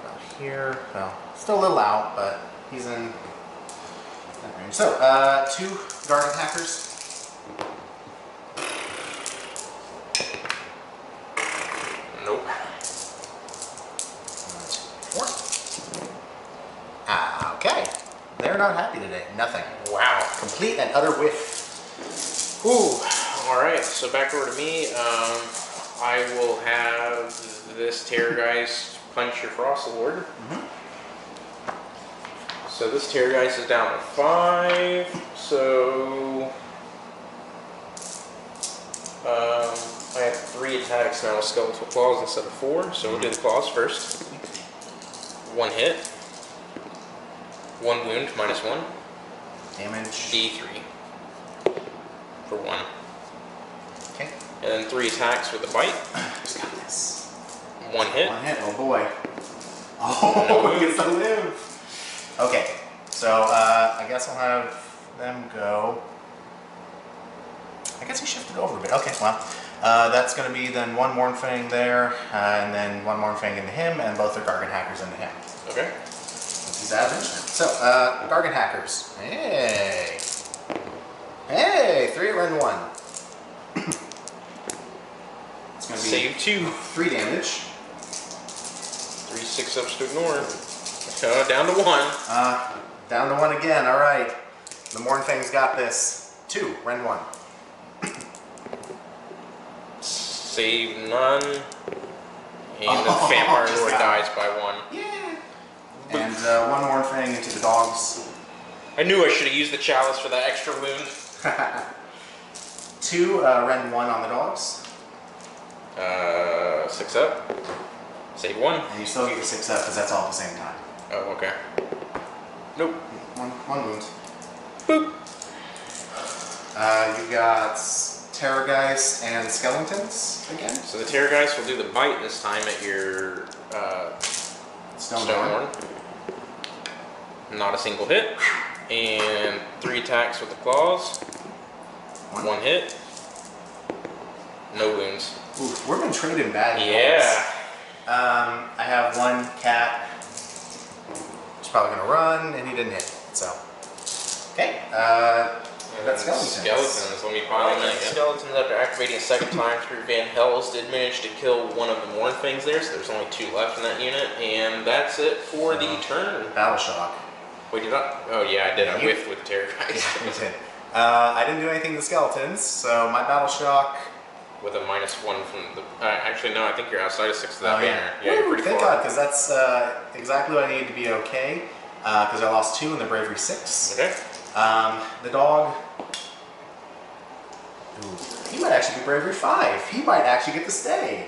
About here. Well, still a little out, but he's in that range. So, 2 Garden Hackers. Nope. 4. Ah, okay. They're not happy today. Nothing. Wow. Complete and utter whiff. Ooh. Alright, so back over to me. I will have this Terrorgeist punch your Frost Lord. So this Terrorgeist is down to 5. So I have 3 attacks now with Skeletal Claws instead of 4. So we'll do the Claws first. 1 hit. 1 wound, -1. Damage. D3 for 1. Okay. And then 3 attacks with a bite. Just got this. 1 hit. 1 hit. Oh boy. Oh, he gets to live. Okay. So I guess I'll have them go. I guess he shifted over a bit. Okay. Well, that's going to be then 1 Mournfang there, and then 1 Mournfang into him, and both are Gargan Hackers into him. Okay. He's out of insurance. So, Gargan Hackers. Hey. Hey, 3 Rend 1. It's going to be Save 2. 3 damage. 3 6-ups to ignore. Down to 1. Down to 1 again. All right. The Mournfang's got this. 2 Rend 1. Save none. And the Vampire just Lord got dies by 1. Yeah. And 1 Mournfang into the dogs. I knew I should have used the Chalice for that extra wound. 2 Rend 1 on the dogs. 6 up. Save 1. And you still get your 6 up because that's all at the same time. Oh, okay. Nope. 1 wound. Boop. You got Terrorgeist and Skeletons again. So the Terrorgeist will do the bite this time at your Stonehorn. Not a single hit. And 3 attacks with the claws. 1 hit. No wounds. Ooh, we've been trading bad. Yeah. I have 1 cat. He's probably gonna run, and he didn't hit. So, okay. That's Skeletons. Skeletons. Let me pile them in. Skeletons, after activating a second time through Van Hells, did manage to kill 1 of the Mournfangs there, so there's only 2 left in that unit, and that's it for the turn. Battle Shock. Wait, did I? Oh yeah, I did. I whiffed with the Terrorgeist. Yeah, you did. I didn't do anything to the Skeletons, so my Battle Shock. With a -1 from the. Actually, no, I think you're outside of 6 of that banner. Yeah, you're pretty thank far. God, because that's exactly what I needed to be okay. Because I lost 2 in the Bravery 6. Okay. The dog. Ooh, he might actually be Bravery 5. He might actually get to stay.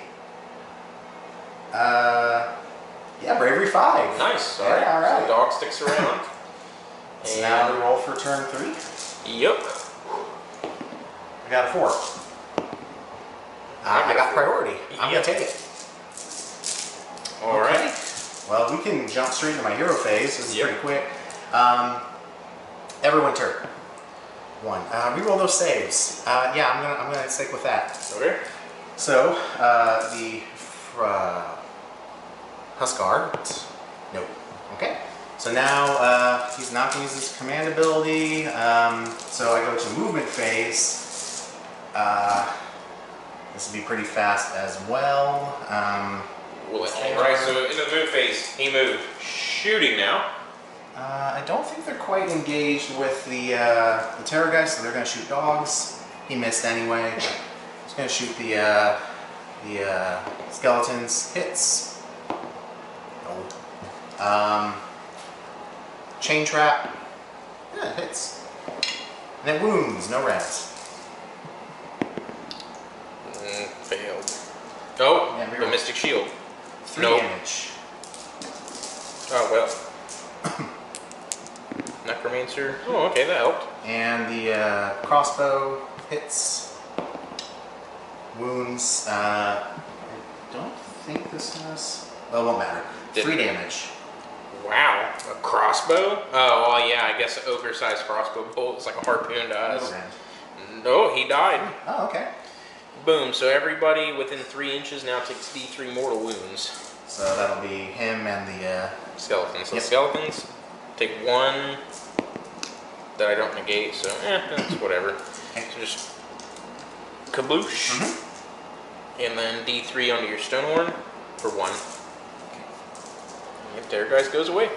Yeah, Bravery 5. Nice. Yeah, all right. So the dog sticks around. So now we roll for turn 3. Yep. I got a 4. I got priority. I'm gonna take it. All right. Well, we can jump straight into my hero phase. This is pretty quick. Everwinter. 1. Reroll those saves. Yeah, I'm gonna stick with that. Okay. So the Huskar. Nope. Okay. So now he's not going to use his command ability. So I go to movement phase. This will be pretty fast as well. Alright, so into the move phase, he moved. Shooting now. I don't think they're quite engaged with the Terrorgeist, so they're going to shoot dogs. He missed anyway. He's going to shoot the Skeletons. Hits. No. Chain Trap. Yeah, it hits. And then wounds, no rats. Failed. Oh, Yeah, the Mystic Shield. 3 damage. Oh, well. Necromancer. Oh, okay, that helped. And the crossbow hits. Wounds. I don't think this has... Well, it won't matter. 3 damage. Wow, a crossbow? Oh, well, yeah, I guess an ogre-sized crossbow bolt is like a harpoon to us. No, he died. Oh, okay. Boom, so everybody within 3 inches now takes D3 mortal wounds. So that'll be him and the... Skeletons. So skeletons take 1 that I don't negate, so that's whatever. Okay. So just kabloosh. And then D3 onto your Stonehorn for 1. And there, guys, goes away.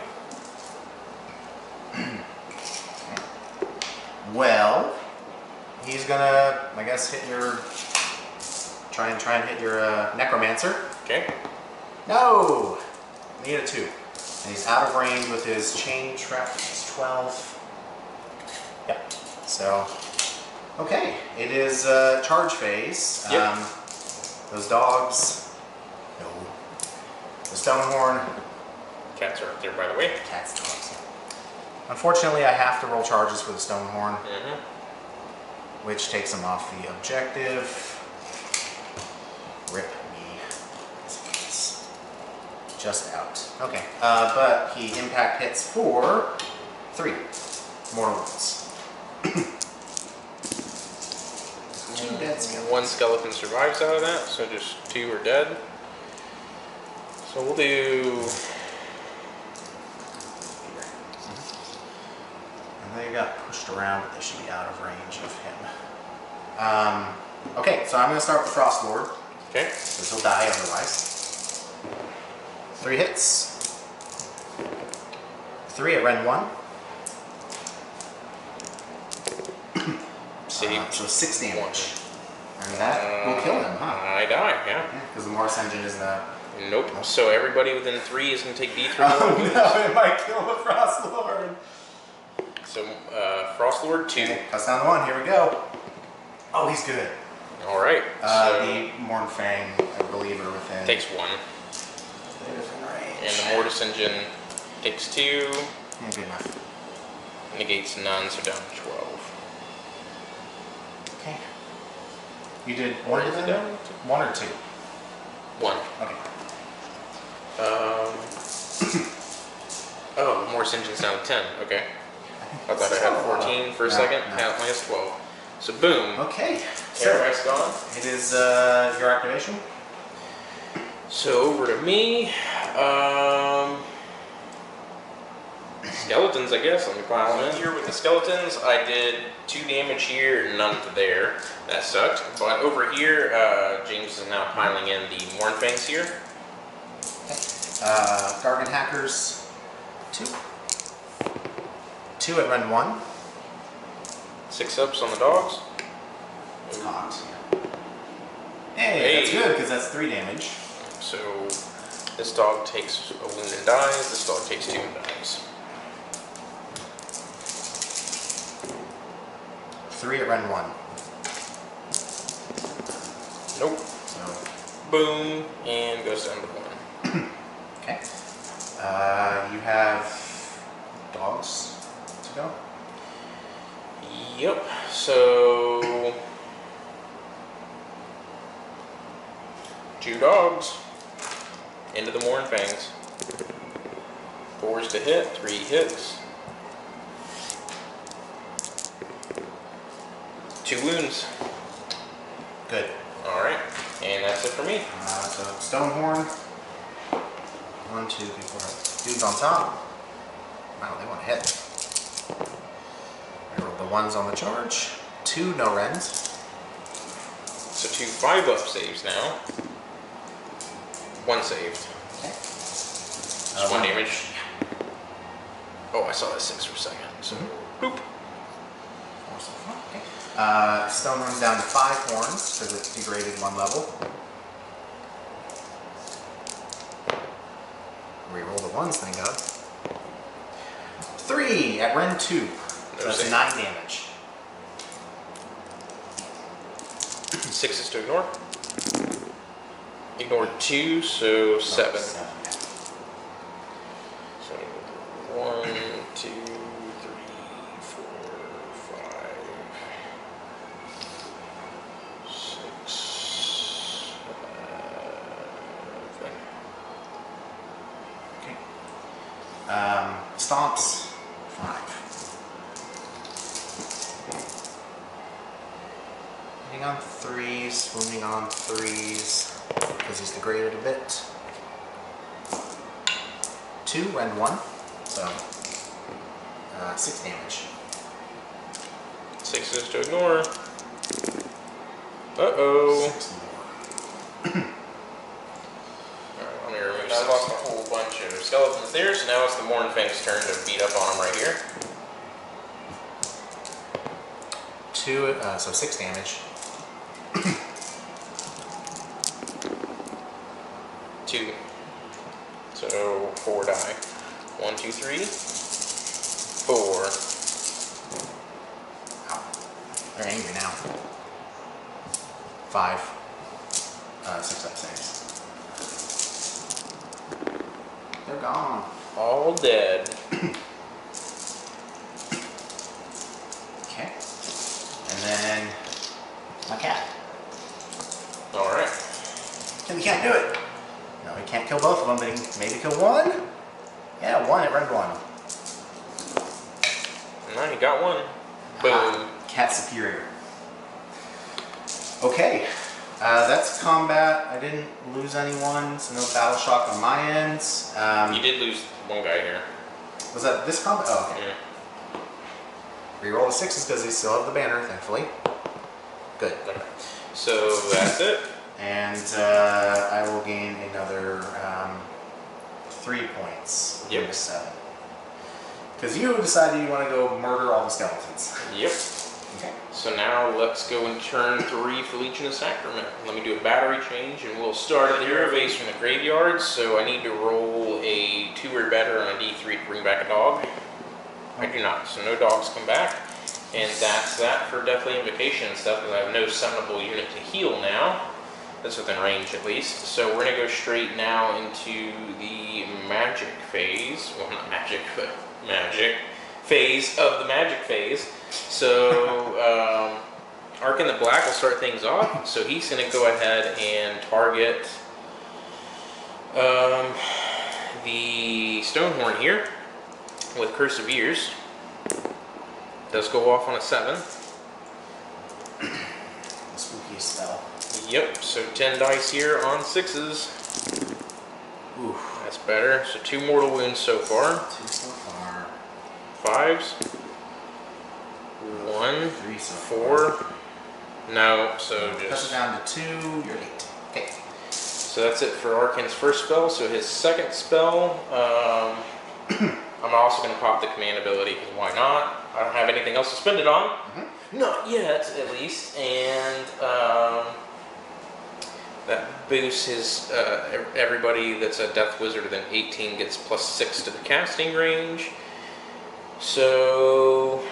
Well, he's gonna, I guess, hit your... Try and hit your Necromancer. Okay. No! Need a 2. And he's out of range with his chain trap. It's 12. Yep. So, okay. It is charge phase. Yep. Those dogs. No. The Stonehorn. Cats are up there, by the way. Cats, dogs. Unfortunately, I have to roll charges for the Stonehorn, which takes him off the objective. Rip me. It's just out. Okay. But he impact hits for 3 mortal wounds. 2 dead skeletons. 1 skeleton survives out of that, so just 2 are dead. So we'll do... And they got pushed around, but they should be out of range of him. Okay, so I'm going to start with Frost Lord. Okay. Because he'll die otherwise. 3 hits. 3 at Ren 1. So 6 damage. And that will kill him, huh? I die, yeah. Because the Morse engine is the... Nope. So everybody within 3 is going to take D3. Oh no, it might kill the Frost Lord. So Frost Lord 2. Okay, cuts down to 1, here we go. Oh, he's good. Alright. So the Mornfang, I believe, are within... takes 1. They're within range. And the Mortis Engine takes 2. Yeah, good enough. Negates none, so down to 12. Okay. You did Or 1 is of it them? down? 1 or 2? 1. Okay. Oh, the Mortis Engine's down to 10. Okay. I thought I had 14 for a second. No. Now minus 12. So boom. Okay. So Everybody's gone. it is your activation. So over to me. Skeletons, I guess. Let me pile in here with the skeletons. I did 2 damage here, none to there. That sucked. But over here, James is now piling in the Mornfangs here. Gargan Hackers, 2. 2 at Ren 1. 6 ups on the dogs. It's cocked. Hey, that's good because that's 3 damage. So this dog takes a wound and dies. This dog takes 2 and dies. 3 at Ren 1. Nope. So, Boom, and goes down to 1. okay. You have dogs to go. Yep. So 2 dogs into the Mornfangs. 4s to hit, 3 hits. 2 wounds. Good. Alright, and that's it for me. So Stonehorn. 1, 2, 3, 4. Dudes on top. Wow, they want to hit. I rolled the 1s on the charge. 2 no rends. So 2 5-up saves now. 1 saved. Okay. Just 1 damage. Oh, I saw that 6 for a second. So, boop. Okay. Stonehorn's down to 5 horns because it's degraded 1 level. Reroll the 1s, thank God. 3 at Ren 2. So that's 9 damage. 6 to ignore. Ignore 2, so 7. So 1, 2, 3, Stomps, 5. Hitting on 3s, wounding on 3s, because he's degraded a bit. 2, rend 1, so 6 damage. 6 is to ignore. Uh-oh. 6 more. Alright, let me remove that. I lost a whole bunch of skeletons there, so now it's the Mournfang's turn to beat up on him right here. 2, so 6 damage. 2. So 4 die. 1, 2, 3, 4. Ow. They're angry now. 5. 6 up 6. They're gone. All dead. Okay. And then my cat. Alright. He can't do it. No, he can't kill both of them, but he can maybe kill one. Yeah, 1 at rend 1. No, you got one. Boom. Cat superior. Okay, that's combat. I didn't lose anyone, so no battle shock on my ends. You did lose one guy here. Was that this combat? Oh, okay. Yeah. Reroll the 6s because they still have the banner, thankfully. Good. Okay. So that's it. And I will gain another 3 points. Yep. 7. Because you decided you want to go murder all the skeletons. Yep. Okay. So now let's go in turn 3 for Legion of Sacrament. Let me do a battery change and we'll start at the hero base from the graveyard. So I need to roll a 2 or better on a D3 to bring back a dog. I do not, so no dogs come back. And that's that for Deathly Invocation and stuff, because I have no summonable unit to heal now. That's within range at least. So we're going to go straight now into the magic phase. Well, not magic, but magic phase of the magic phase. So Ark in the Black will start things off. So he's going to go ahead and target the Stonehorn here with Curse of Years. Does go off on a 7. Spooky spell. Yep, so 10 dice here on 6s. Ooh, that's better. So 2 mortal wounds so far. 2 so far. 5s. 1. 3 so 4. far. No, so Cut it just... down to 2, you're late. Okay. So that's it for Arkin's first spell. So his second spell, I'm also going to pop the command ability, because why not? I don't have anything else to spend it on. Not yet, at least. And that boosts his everybody that's a Death Wizard within 18 gets +6 to the casting range. So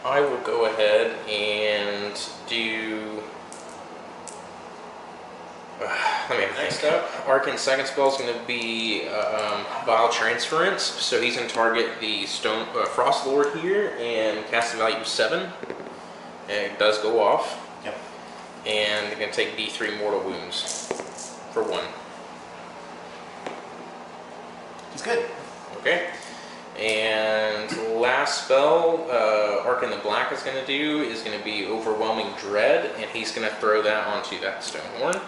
I will go ahead and do... let me next up. Arkin's second spell is going to be Vile Transference. So he's going to target the Stone Frost Lord here and cast a value 7. And it does go off. Yep. And they're going to take D3 mortal wounds for 1. He's good. Okay. And last spell Ark in the Black is going to do is going to be Overwhelming Dread, and he's going to throw that onto that Stonehorn.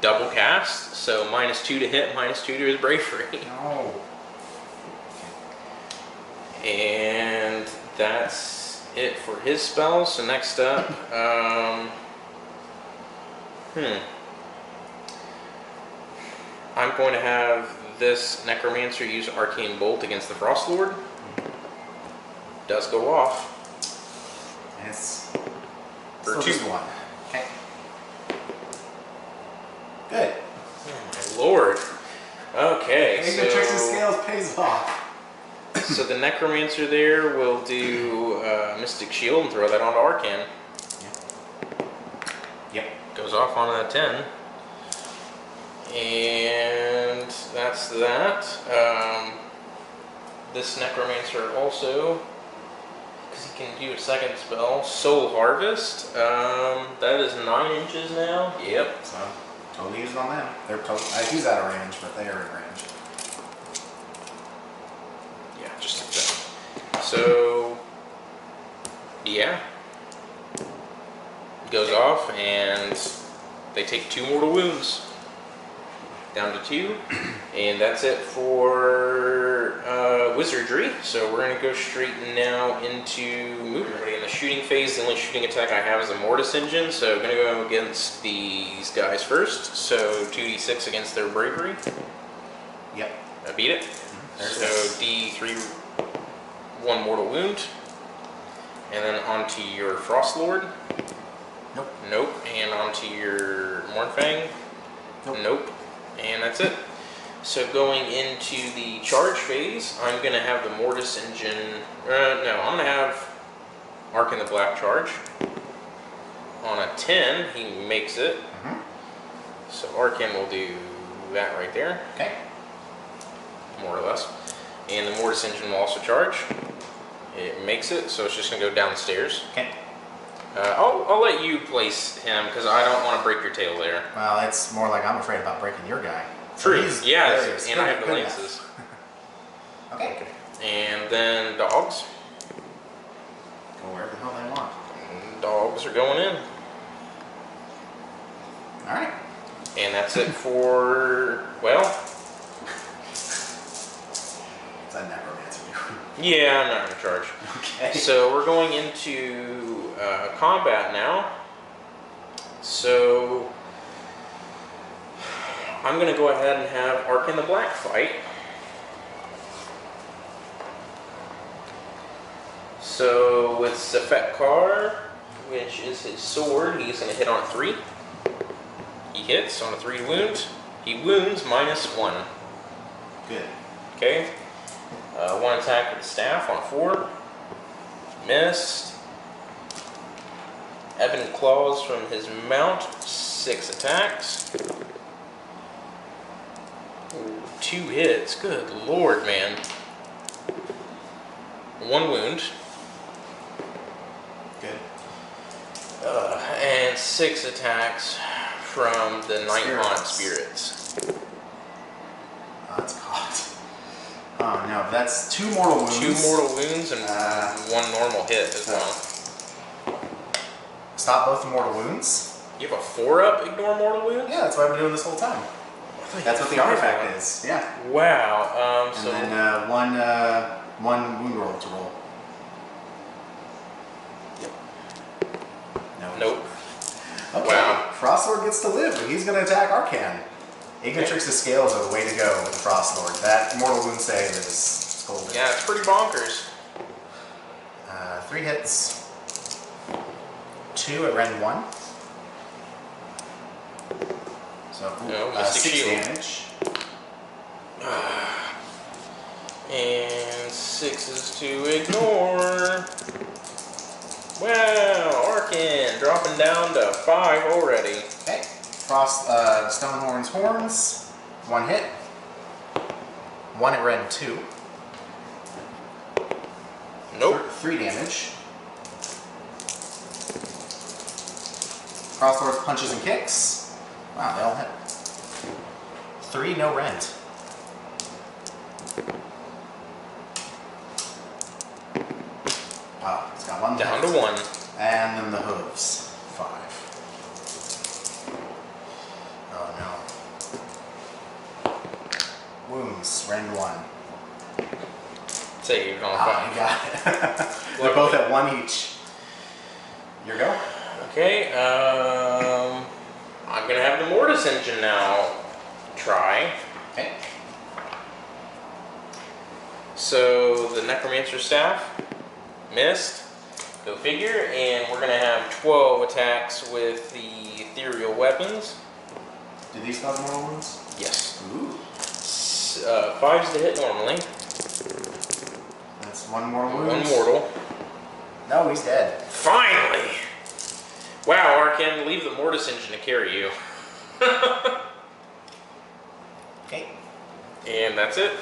Double cast, so -2 to hit, -2 to his bravery. No. And that's it for his spells. So next up, I'm going to have this Necromancer use Arcane Bolt against the Frost Lord. Does go off. And it's For still 2. just 1. Okay. Good. Oh my lord. Okay, Paying the tricks and scales pays off. so the Necromancer there will do Mystic Shield and throw that onto Arcane. Yep. Goes off onto that 10. And that's that. This Necromancer also, because he can do a second spell, Soul Harvest. That is 9 inches now. Yep. So Totally use it on them. They're I use out of range, but they are in range. Yeah, just like that. So, yeah. Goes off, and they take 2 mortal wounds. Down to 2. And that's it for wizardry. So we're going to go straight now into movement. In the shooting phase, the only shooting attack I have is a Mortis Engine. So I'm going to go against these guys first. So 2d6 against their bravery. Yep. I beat it. So d3, 1 mortal wound. And then onto your Frost Lord. Nope. Nope. And onto your Mornfang. Nope. Nope. And that's it. So going into the charge phase, I'm going to have the Mortis Engine... no, I'm going to have Arc in the Black charge. On a 10, he makes it. So Arcan will do that right there. Okay. More or less. And the Mortis Engine will also charge. It makes it, so it's just going to go down the stairs. Okay. I'll let you place him, because I don't want to break your tail there. Well, it's more like I'm afraid about breaking your guy. True. So Yeah, and I have the lances. Okay. And then dogs. Go wherever the hell they want. Dogs are going in. Alright. And that's it for, well... Is that necromancer? Yeah, I'm not in charge. Okay. So we're going into combat now. So I'm going to go ahead and have Arc in the Black fight. So with Sefetkar, which is his sword, he's going to hit on 3. He hits on a 3 wound. He wounds -1. Good. Okay. 1 attack with the staff on 4. Missed. Ebon Claws from his mount. 6 attacks. Ooh, 2 hits. Good lord, man. 1 wound. Good. And 6 attacks from the Night Haunt Spirits. Oh, it's caught. Oh no, that's 2 mortal wounds. 2 mortal wounds and 1 normal hit as well. Stop both the mortal wounds? You have a 4-up ignore mortal wounds? Yeah, that's what I've been doing this whole time. That's what the artifact is. Yeah. Wow. And then one wound roll to roll. Yep. No. Nope. Okay. Wow. Frostlord gets to live, but he's going to attack Arcan. Ignitrix of Scales are the way to go with the Frostlord. That mortal wound save is golden. Yeah, it's pretty bonkers. 3 hits. 2 at Ren 1. So, No, 6 shield. damage. And 6 is to ignore. Wow, Arcan dropping down to 5 already. Okay. Stonehorn's Horns. 1 hit. 1 at Ren 2. Nope. 3 damage. Frostlord's punches and kicks. Wow, they all hit. 3, no rent. Wow, it's got 1 Down hit. to 1. And then the hooves. 5. Oh no. Wounds, Ren 1. Saved on 5. You got it. They're both at 1 each. Your go? Okay, I'm gonna have the Mortis Engine now try. Okay. So the Necromancer Staff missed. Go figure, and we're gonna have 12 attacks with the ethereal weapons. Do these cause mortal wounds? Yes. Ooh. 5's to hit normally. That's 1 mortal wound. 1 mortal. No, he's dead. Finally! Wow, Arcan, leave the Mortis Engine to carry you. Okay. And that's it.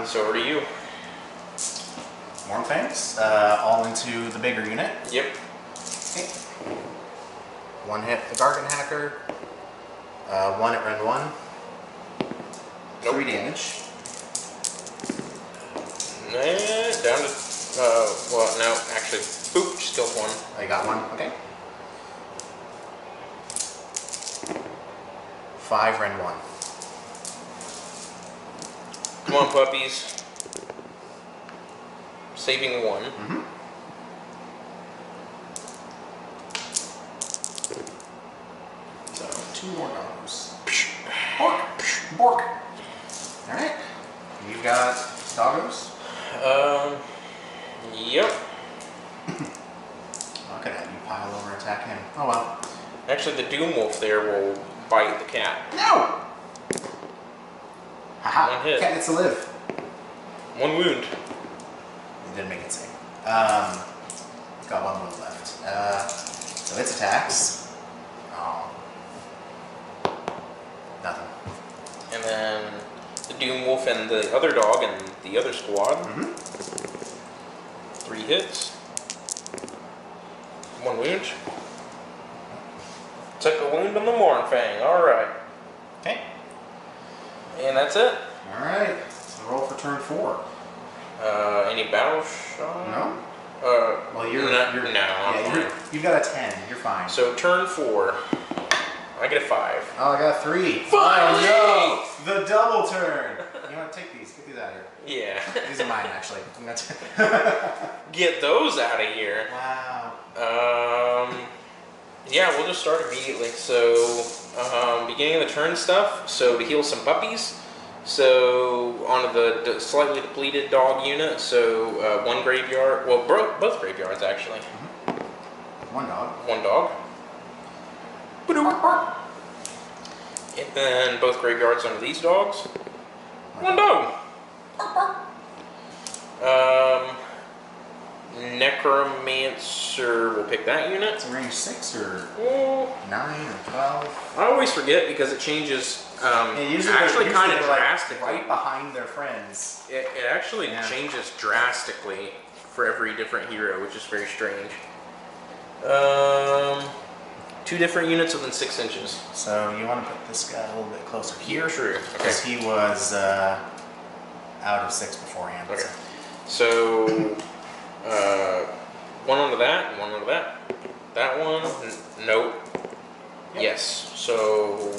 So over to you. More fangs. All into the bigger unit. Yep. Okay. 1 hit the Gargan Hacker. 1 at rend 1. Nope. 3 damage. Down to, well, no, actually, boop, just killed 1. Oh, you got 1? Okay. 5 rend 1. Come on, puppies. Saving 1. Mm-hmm. So 2 more dogs. Bork! Bork! Alright. You've got doggos? Yep. I'm gonna have you pile over and attack him. Oh well. Actually, the Doom Wolf there will bite the cat. No! Haha. 1 hit. Cat gets to live. 1 wound. It didn't make it save. It's got 1 wound left. So its attacks. Oh. Nothing. And then the Doom Wolf and the other dog and the other squad. Mm-hmm. 3 hits. 1 wound. Took a wound on the Mornfang. Alright. Okay. And that's it. Alright. So roll for turn 4. Any battle shot? No? Well, you're... You've got a 10. You're fine. So turn 4. I get a 5. Oh, I got 3. Finally! Oh, no! The double turn! You want to take these? Get these out of here. Yeah. These are mine, actually. I'm gonna Get those out of here. Wow. Yeah, we'll just start immediately. So, beginning of the turn stuff. So to heal some puppies. So onto the slightly depleted dog unit. So 1 graveyard. Well, both graveyards actually. Mm-hmm. 1 dog. 1 dog. And then both graveyards under these dogs. 1 dog. Necromancer, we'll pick that unit. It's a range 6 or Oh, 9 or 12. I always forget because it changes Usually actually they're kind of like drastically. right behind their friends. It actually changes drastically for every different hero, which is very strange. 2 different units within 6 inches. So you want to put this guy a little bit closer here. True. Because he was out of 6 beforehand. Okay. So 1 onto that, and 1 onto that. That one, nope. Yep. Yes. So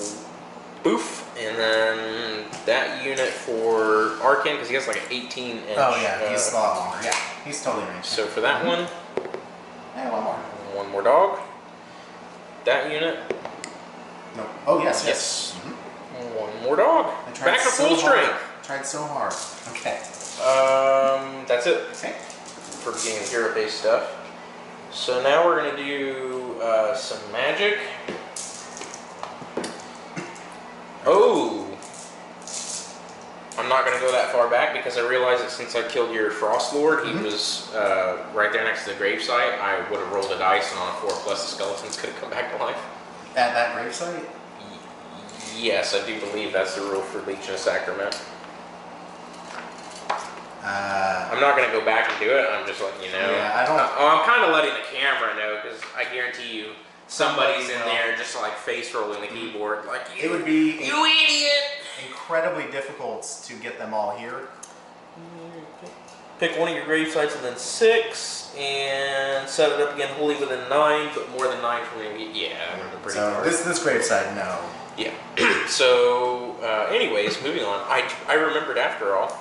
boof, and then that unit for Arcane because he has like an 18-inch. Oh yeah, he's a lot longer. Yeah, he's totally ranged. So for that one, yeah, 1 more. 1 more dog. That unit. No. Oh yes. Mm-hmm. 1 more dog. Back to full strength. Tried so hard. Okay. That's it. Okay. For beginning the hero-based stuff. So now we're gonna do some magic. Oh, I'm not gonna go that far back because I realized that since I killed your Frost Lord, he was right there next to the gravesite. I would have rolled a dice, and on a 4+ the skeletons could have come back to life. At that gravesite? Yes, I do believe that's the rule for Legion of Sacrament. I'm not gonna go back and do it. I'm just letting you know. Yeah, I don't. I'm kind of letting the camera know because I guarantee you somebody's in there just like face rolling the keyboard, like it would be you idiot. Incredibly difficult to get them all here. Pick one of your grave sites within 6 and set it up again wholly within 9, but more than 9 from maybe. Yeah, they're pretty so hard. this gravesite, no. Yeah. So, anyways, moving on. I remembered after all.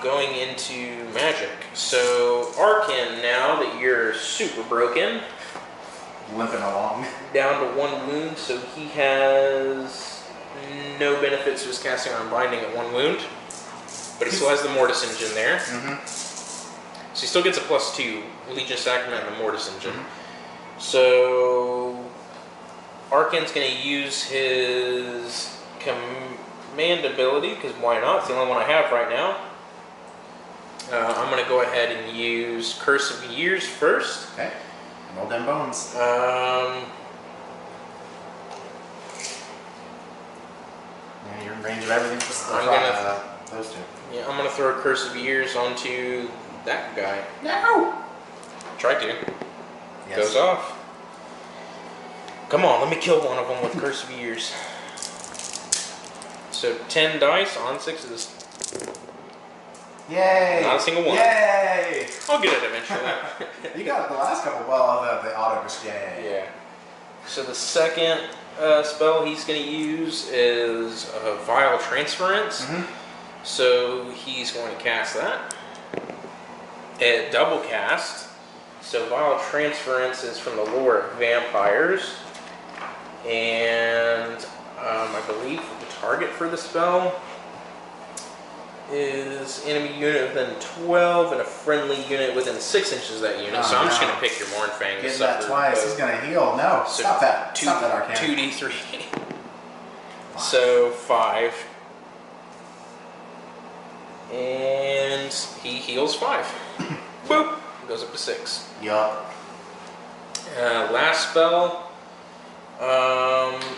Going into magic. So, Arkin, now that you're super broken, Limping along. down to 1 wound, so he has no benefits to his casting on binding at 1 wound, but he still has the Mortis engine there. Mm-hmm. So he still gets a +2, Legion of Sacrament and the Mortis engine. Mm-hmm. So Arkin's going to use his command ability, because why not? It's the only one I have right now. I'm going to go ahead and use Curse of Years first. Okay. Roll them bones. Yeah, you're in range of everything. Just those 2. Yeah, I'm going to throw Curse of Years onto that guy. No! Try to. Yes. Goes off. Come on, let me kill one of them with Curse of Years. So 10 dice on 6s. Yay! Not a single one. Yay! I'll get it eventually. You got the last couple. Well, the auto just yay. Yeah. So the second spell he's going to use is Vile Transference. So he's going to cast that. At double cast. So Vile Transference is from the lore of vampires. And I believe the target for the spell is enemy unit within 12 and a friendly unit within 6 inches of that unit. So I'm just going to pick your Mournfang. Get that twice. He's going to heal. No, so stop that. Stop that, Arcane. 2d3. So 5. And he heals 5. Boop. Goes up to 6. Yup. Last spell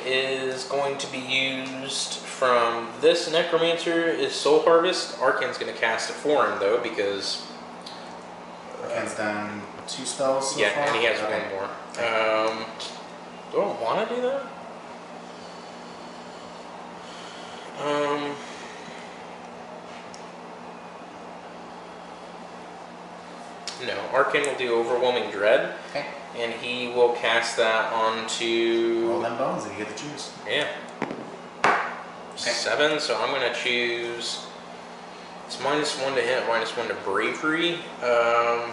is going to be used from this Necromancer is Soul Harvest. Arcane's going to cast it for him though because Arcane's done 2 spells so yeah, far? and he has one more. Do I want to do that? No, Arcane will do Overwhelming Dread. Okay. And he will cast that onto... Roll them bones if you get to choose. Yeah. Okay. 7, so I'm going to choose... It's -1 to hit, -1 to bravery. Let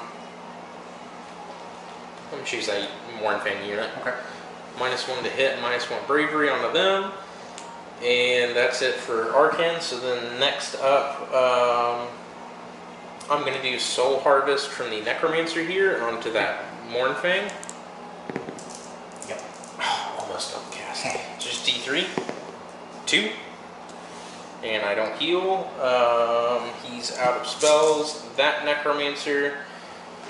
me choose that Mournfang unit. Okay. -1 to hit, -1 bravery onto them. And that's it for Arcane. So then next up, I'm going to do Soul Harvest from the Necromancer here onto that Mournfang. Yep. Oh, almost double cast. Just D3. 2. And I don't heal. He's out of spells. That Necromancer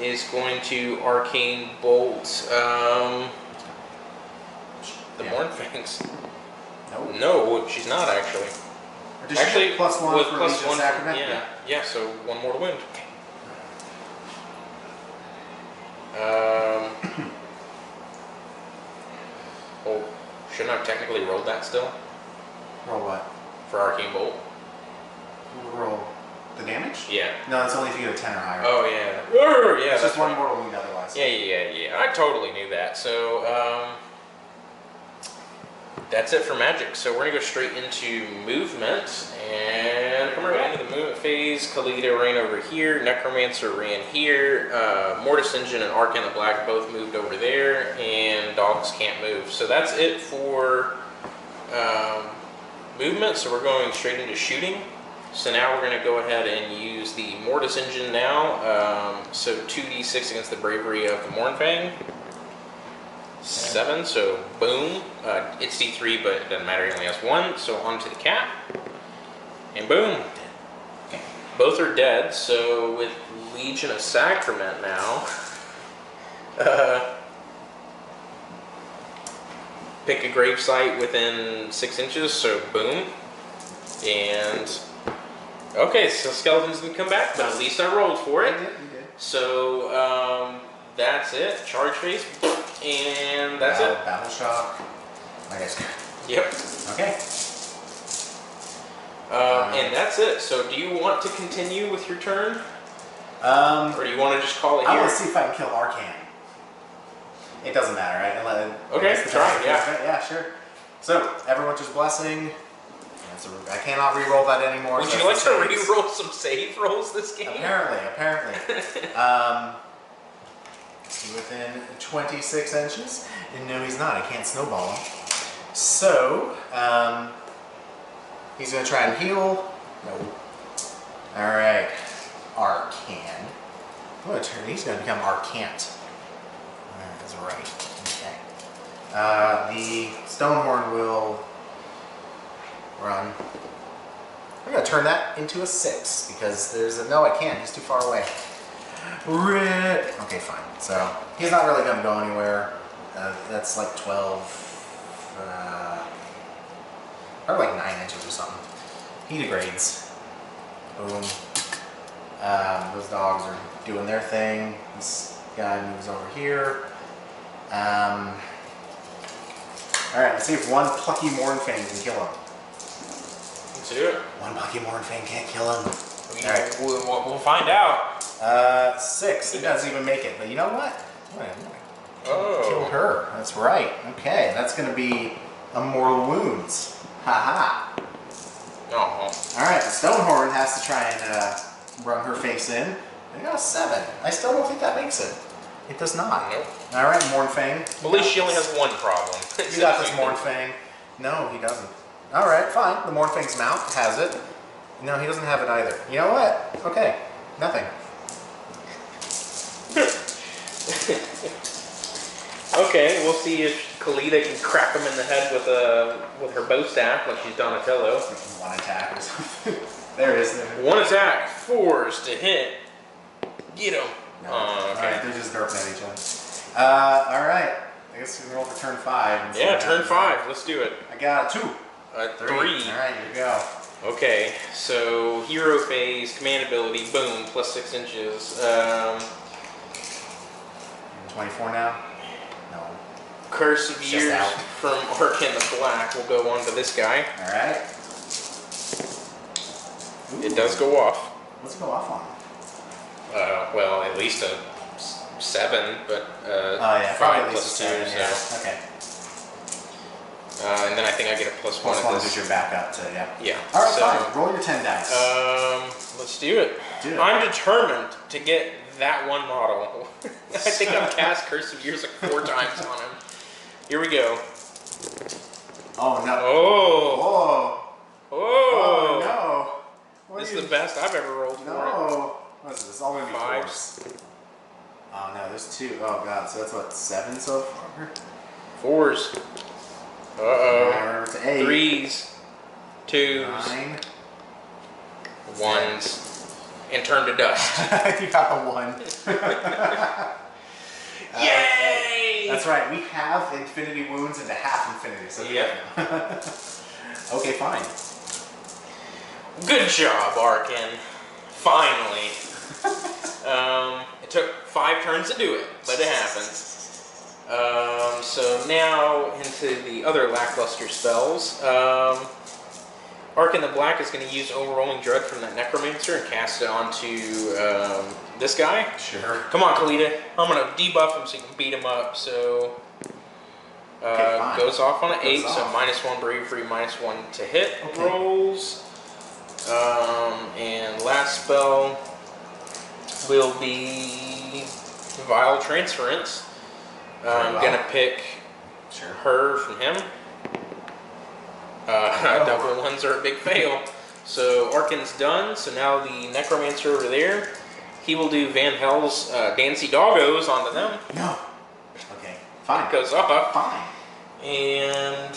is going to Arcane Bolt the Mournfangs. No, she's not actually. Actually, +1 with for +1 Legion of Sacrament? Yeah, so 1 more to wound. Well, shouldn't I have technically rolled that still? Roll what? For Arcane Bolt? Roll the damage? Yeah. No, it's only if you get a 10 or higher. Oh, yeah. Yeah, it's just right. 1 mortal wound otherwise. Yeah. I totally knew that. So, that's it for magic. So we're going to go straight into movement. And come right into the movement phase. Kalita ran over here. Necromancer ran here. Mortis Engine and Arcane the Black both moved over there. And dogs can't move. So that's it for movement. So we're going straight into shooting. So now we're going to go ahead and use the Mortis Engine now. So 2d6 against the bravery of the Mournfang. 7, so boom. It's D3, but it doesn't matter, he only has 1. So onto the cat. And boom. Okay. Both are dead, so with Legion of Sacrament now. Pick a grave site within 6 inches, so boom. And okay, so skeletons didn't come back, but at least I rolled for it. You did. So that's it. Charge phase. And that's it. Battle shock. I guess. Yep. Okay. And that's it. So do you want to continue with your turn? Or do you want to just call it here? I want to see if I can kill Arcane. It doesn't matter, right? Okay, try, yeah. Yeah, sure. So, everyone's just blessing. I cannot re-roll that anymore. Would you like to re-roll some save rolls this game? Apparently. Is he within 26 inches? And no, he's not. I can't snowball him. So, he's going to try and heal. No. Alright. Arcane. What a turn. He's going to become Arcant. That's right. Okay. The Stonehorn will run. I'm going to turn that into a 6 because there's a... No, I can't. He's too far away. Okay, fine. So, he's not really going to go anywhere. That's like 12... probably like 9 inches or something. He degrades. Boom. Those dogs are doing their thing. This guy moves over here. Alright, let's see if one plucky Mornfang can kill him. Let's do it. One plucky Mornfang can't kill him. Alright. We'll find out. 6. He doesn't even make it. But you know what? Oh. Kill her. That's right. Okay, that's going to be a mortal wounds. Haha. Oh. Alright, the Stonehorn has to try and run her face in. I got a 7. I still don't think that makes it. It does not. Nope. Alright, Mornfang. At least she only has one problem. You got this, Mornfang. No, he doesn't. Alright, fine. The Mornfang's mount has it. No, he doesn't have it either. You know what? Okay. Nothing. Okay, we'll see if Kalita can crack him in the head with her bow staff like she's Donatello. One attack or something. There it is. One attack, 4s to hit. Get him. No. Okay. Alright, they're just derping at each other. Alright. I guess we can roll for turn 5. Yeah, turn 5. Let's do it. I got a 2. 3. Alright, here we go. Okay, so hero phase, command ability, boom, plus 6 inches. 24 now? No. Curse of Just Years out. from Arkin the Black will go on to this guy. Alright. It does go off. Let's go off on. Well, at least a 7, but Oh yeah, 5 at least plus a 2, 7, so. yeah. Okay. And then I think I get a plus 1 Plus at 1 this. gives your backup to, yeah. Yeah. Alright, so, fine. Roll your 10 dice. Let's do it. Do it. I'm determined to get that one model. I think I've cast Curse of Years like 4 times on him. Here we go. Oh no. Oh. Oh. Oh. No. What This are is the best I've ever rolled for it. No. What is this? It's all going to be 5s. 4s. Oh no, there's 2. Oh god, so that's what, 7 so far? 4s. Uh-oh. We're to 8. 3s. 2s. 9. 1s. And turn to dust. You got the 1. Yay! That's right, we have infinity wounds into half infinity, so Yeah. Okay, fine. Good job, Arkin. Finally. It took 5 turns to do it, but it happened. So now into the other lackluster spells. Arkin the Black is going to use Overwhelming Dread from that Necromancer and cast it onto this guy. Sure. Come on, Kalita. I'm going to debuff him so you can beat him up. So Okay, goes off on an 8, Goes so off. -1 bravery, -1 to hit Okay. rolls. And last spell will be Vile Transference. I'm well. gonna pick Sure. her from him. Double 1s are a big fail. So Arkin's done. So now the Necromancer over there, he will do Van Hell's Dancy Doggos onto them. No. Okay, fine. It goes off. Fine. And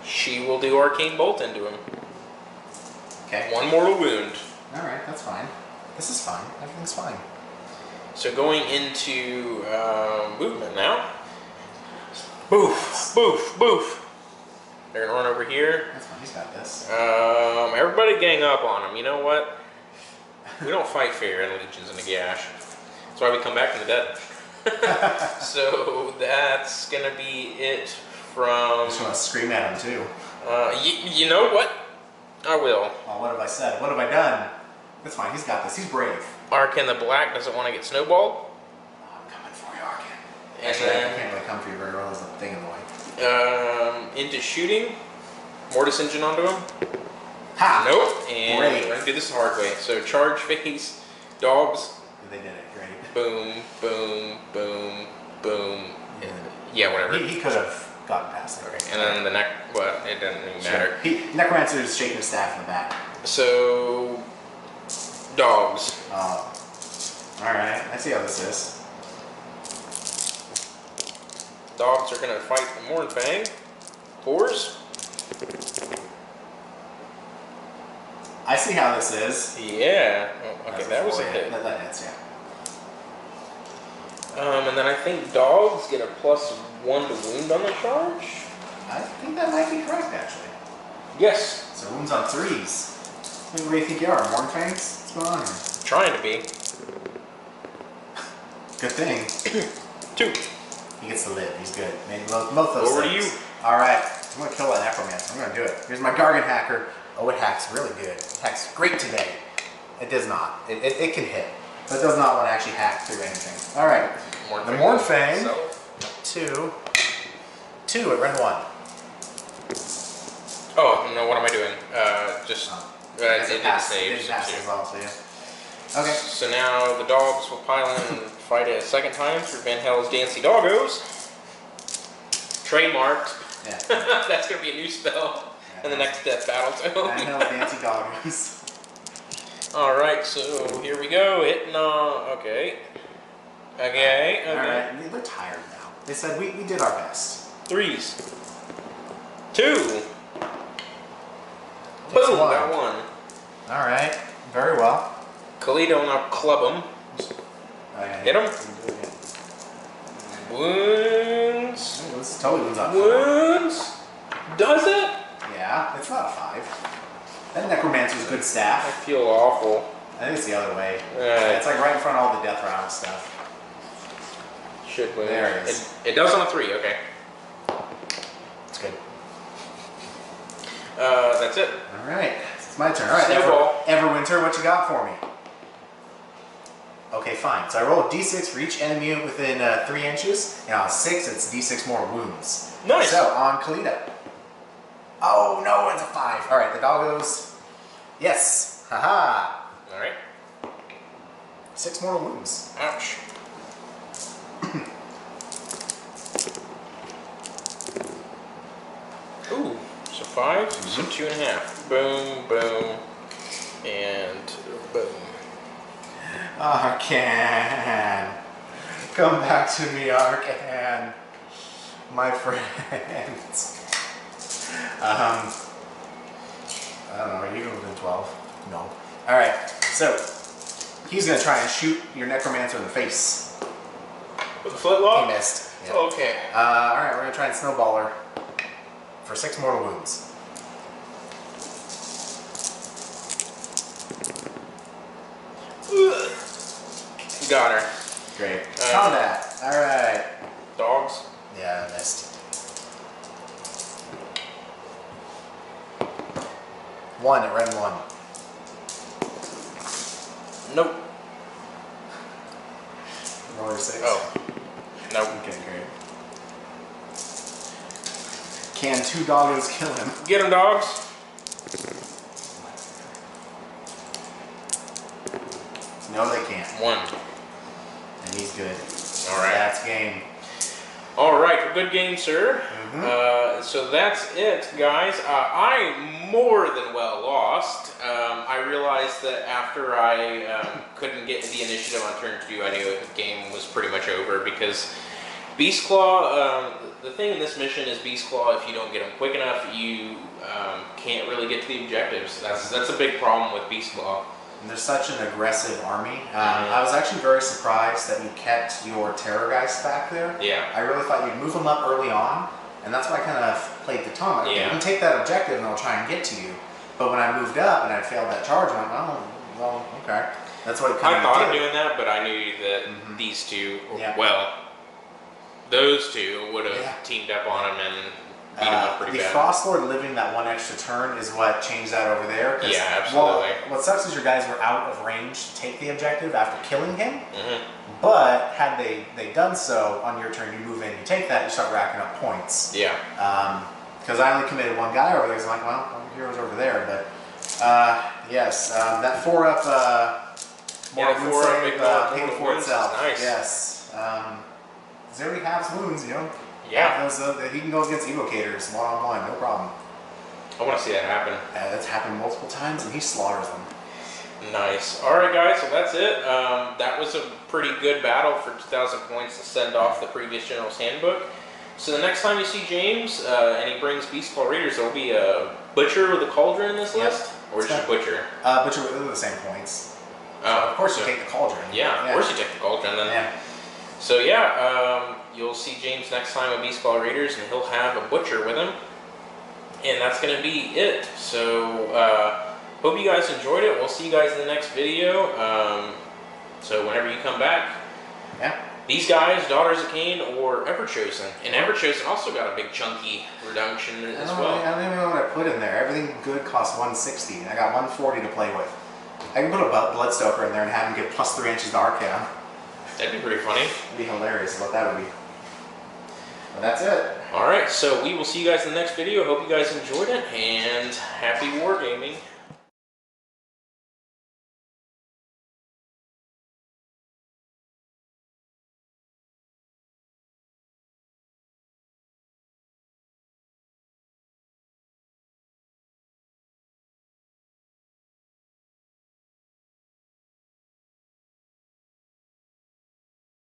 she will do Arcane Bolt into him. Okay. 1 mortal wound. Alright, that's fine. This is fine. Everything's fine. So going into movement now. Boof, boof, boof. They're gonna run over here. That's fine. He's got this. Everybody gang up on him. You know what? We don't fight fair in Legions in the Gash. That's why we come back from the dead. So that's gonna be it I from. just want to scream at him too. You know what? I will. Oh, what have I said? What have I done? That's fine. He's got this. He's brave. Arkin the Black doesn't want to get snowballed. Oh, I'm coming for you, Arkin. And Actually, I then can't really come for you very well. There's a thing in the way. into shooting. Mortis Engine onto him. Ha! Nope. And Great. we're going to do this the hard way. So charge phase, dogs. They did it. Great. Boom, boom, boom, boom. Yeah, whatever. He could have gotten past it. Okay. And then the neck, well, it doesn't even matter. Necromancer is shaking his staff in the back. So, dogs. Oh. Alright, I see how this is. Dogs are going to fight the Mornfang. 4s. I see how this is. Yeah. Oh, okay, that was a hit. That hits, yeah. And then I think dogs get a +1 to wound on the charge. I think that might be correct, actually. Yes. So wounds on 3s. What do you think you are, Mornfangs? What's going on here? Trying to be. Good thing. 2. He gets to live. He's good. Maybe both those Over things. to you. All right. I'm going to kill that Necromancer. I'm going to do it. Here's my Gargan Hacker. Oh, it hacks really good. It hacks great today. It does not. It can hit. But it does not want to actually hack through anything. All right. The Mornfang. 2 at rend 1. Oh, no, what am I doing? It didn't save. It passes also, yeah. Okay. So now the dogs will pile in and fight it a second time through Van Hell's Dancy Doggos. Trademarked. Yeah. That's going to be a new spell in the next death battle, too. Van Hell's Dancy Doggos. Alright, so here we go. Hitting okay. Okay. Alright, they're tired now. They said we did our best. 3s. 2. Takes Boom, one. got 1. Alright, very well. Khalito, now club him. Hit him. Wounds. This totally wounds up. Wounds. Does it? Yeah, it's not a 5. That Necromancer's good staff. I feel awful. I think it's the other way. It's like right in front of all the death round stuff. Should win. There it is. It does on a 3, okay. It's good. That's it. Alright, it's my turn. Alright, Snowball. Everwinter, what you got for me? Okay, fine. So I roll a d6 for each enemy within 3 inches, and on 6, it's d6 more wounds. Nice. So, on Khalito. Oh, no, it's a 5. Alright, the doggos. Yes. Haha. Alright. 6 more wounds. Ouch. Ooh, so 5, so 2.5. Boom, boom, and boom. Arcan. Come back to me, Arcan. My friend. I don't know, are you within 12? No. Alright, so he's gonna try and shoot your Necromancer in the face. With the flintlock? He missed. Yep. Okay. Alright, we're gonna try and snowball her for 6 mortal wounds. Got her. Great. Combat. Alright. Dogs. Yeah, I missed. 1 at rend 1. Nope. Roll your 6. Oh. Nope. Okay, great. Can 2 doggos kill him? Get him, dogs. No, they can't. 1. And he's good. Alright. That's game. Alright, good game, sir. So that's it, guys. I more than well lost. I realized that after I couldn't get the initiative on turn 2, I knew the game was pretty much over because Beastclaw, the thing in this mission is Beastclaw, if you don't get them quick enough, you can't really get to the objectives. That's a big problem with Beastclaw. And there's such an aggressive army. I was actually very surprised that you kept your Terrorgeist back there. Yeah. I really thought you'd move them up early on, and that's why I kind of played the taunt. Like, Yeah. you can take that objective and I'll try and get to you. But when I moved up and I failed that charge, I went, oh, well, okay. That's what it kind I of thought did. of doing that, but I knew that these two, Yeah. well, those two would have Yeah. teamed up on him and beat him up pretty the bad. Frostlord living that 1 extra turn is what changed that over there. 'Cause, Yeah, absolutely. Well, what sucks is your guys were out of range to take the objective after killing him. Mm-hmm. But had they done so on your turn, you move in, you take that, you start racking up points. Yeah. Because I only committed 1 guy over there, so I'm like, well, heroes over there. But yes, that 4-up Yeah, the 4-up big paid mortal for wounds is itself. nice. Yes. Zeri has wounds, you know. Yeah. Those, he can go against evocators one-on-one, no problem. I want to see that happen. That's happened multiple times, and he slaughters them. Nice. Alright, guys, so that's it. That was a pretty good battle for 2,000 points to send off the previous General's Handbook. So the next time you see James, and he brings Beastclaw Raiders, there'll be a Butcher with a Cauldron in this list? Or just a Butcher? Butcher with the same points. Of course you take the Cauldron. Yeah, of course you take the Cauldron then. Yeah. So yeah, you'll see James next time with Beastclaw Raiders, and he'll have a Butcher with him. And that's going to be it. So, hope you guys enjoyed it. We'll see you guys in the next video. So whenever you come back. Yeah. These guys, Daughters of Cain or Everchosen. And Everchosen also got a big chunky reduction as well. I don't even know what I put in there. Everything good costs 160. I got 140 to play with. I can put a Bloodstoker in there and have him get plus 3 inches to Arcam. That'd be pretty funny. It'd be hilarious what that would be. But that's it. Alright, so we will see you guys in the next video. Hope you guys enjoyed it, and happy wargaming.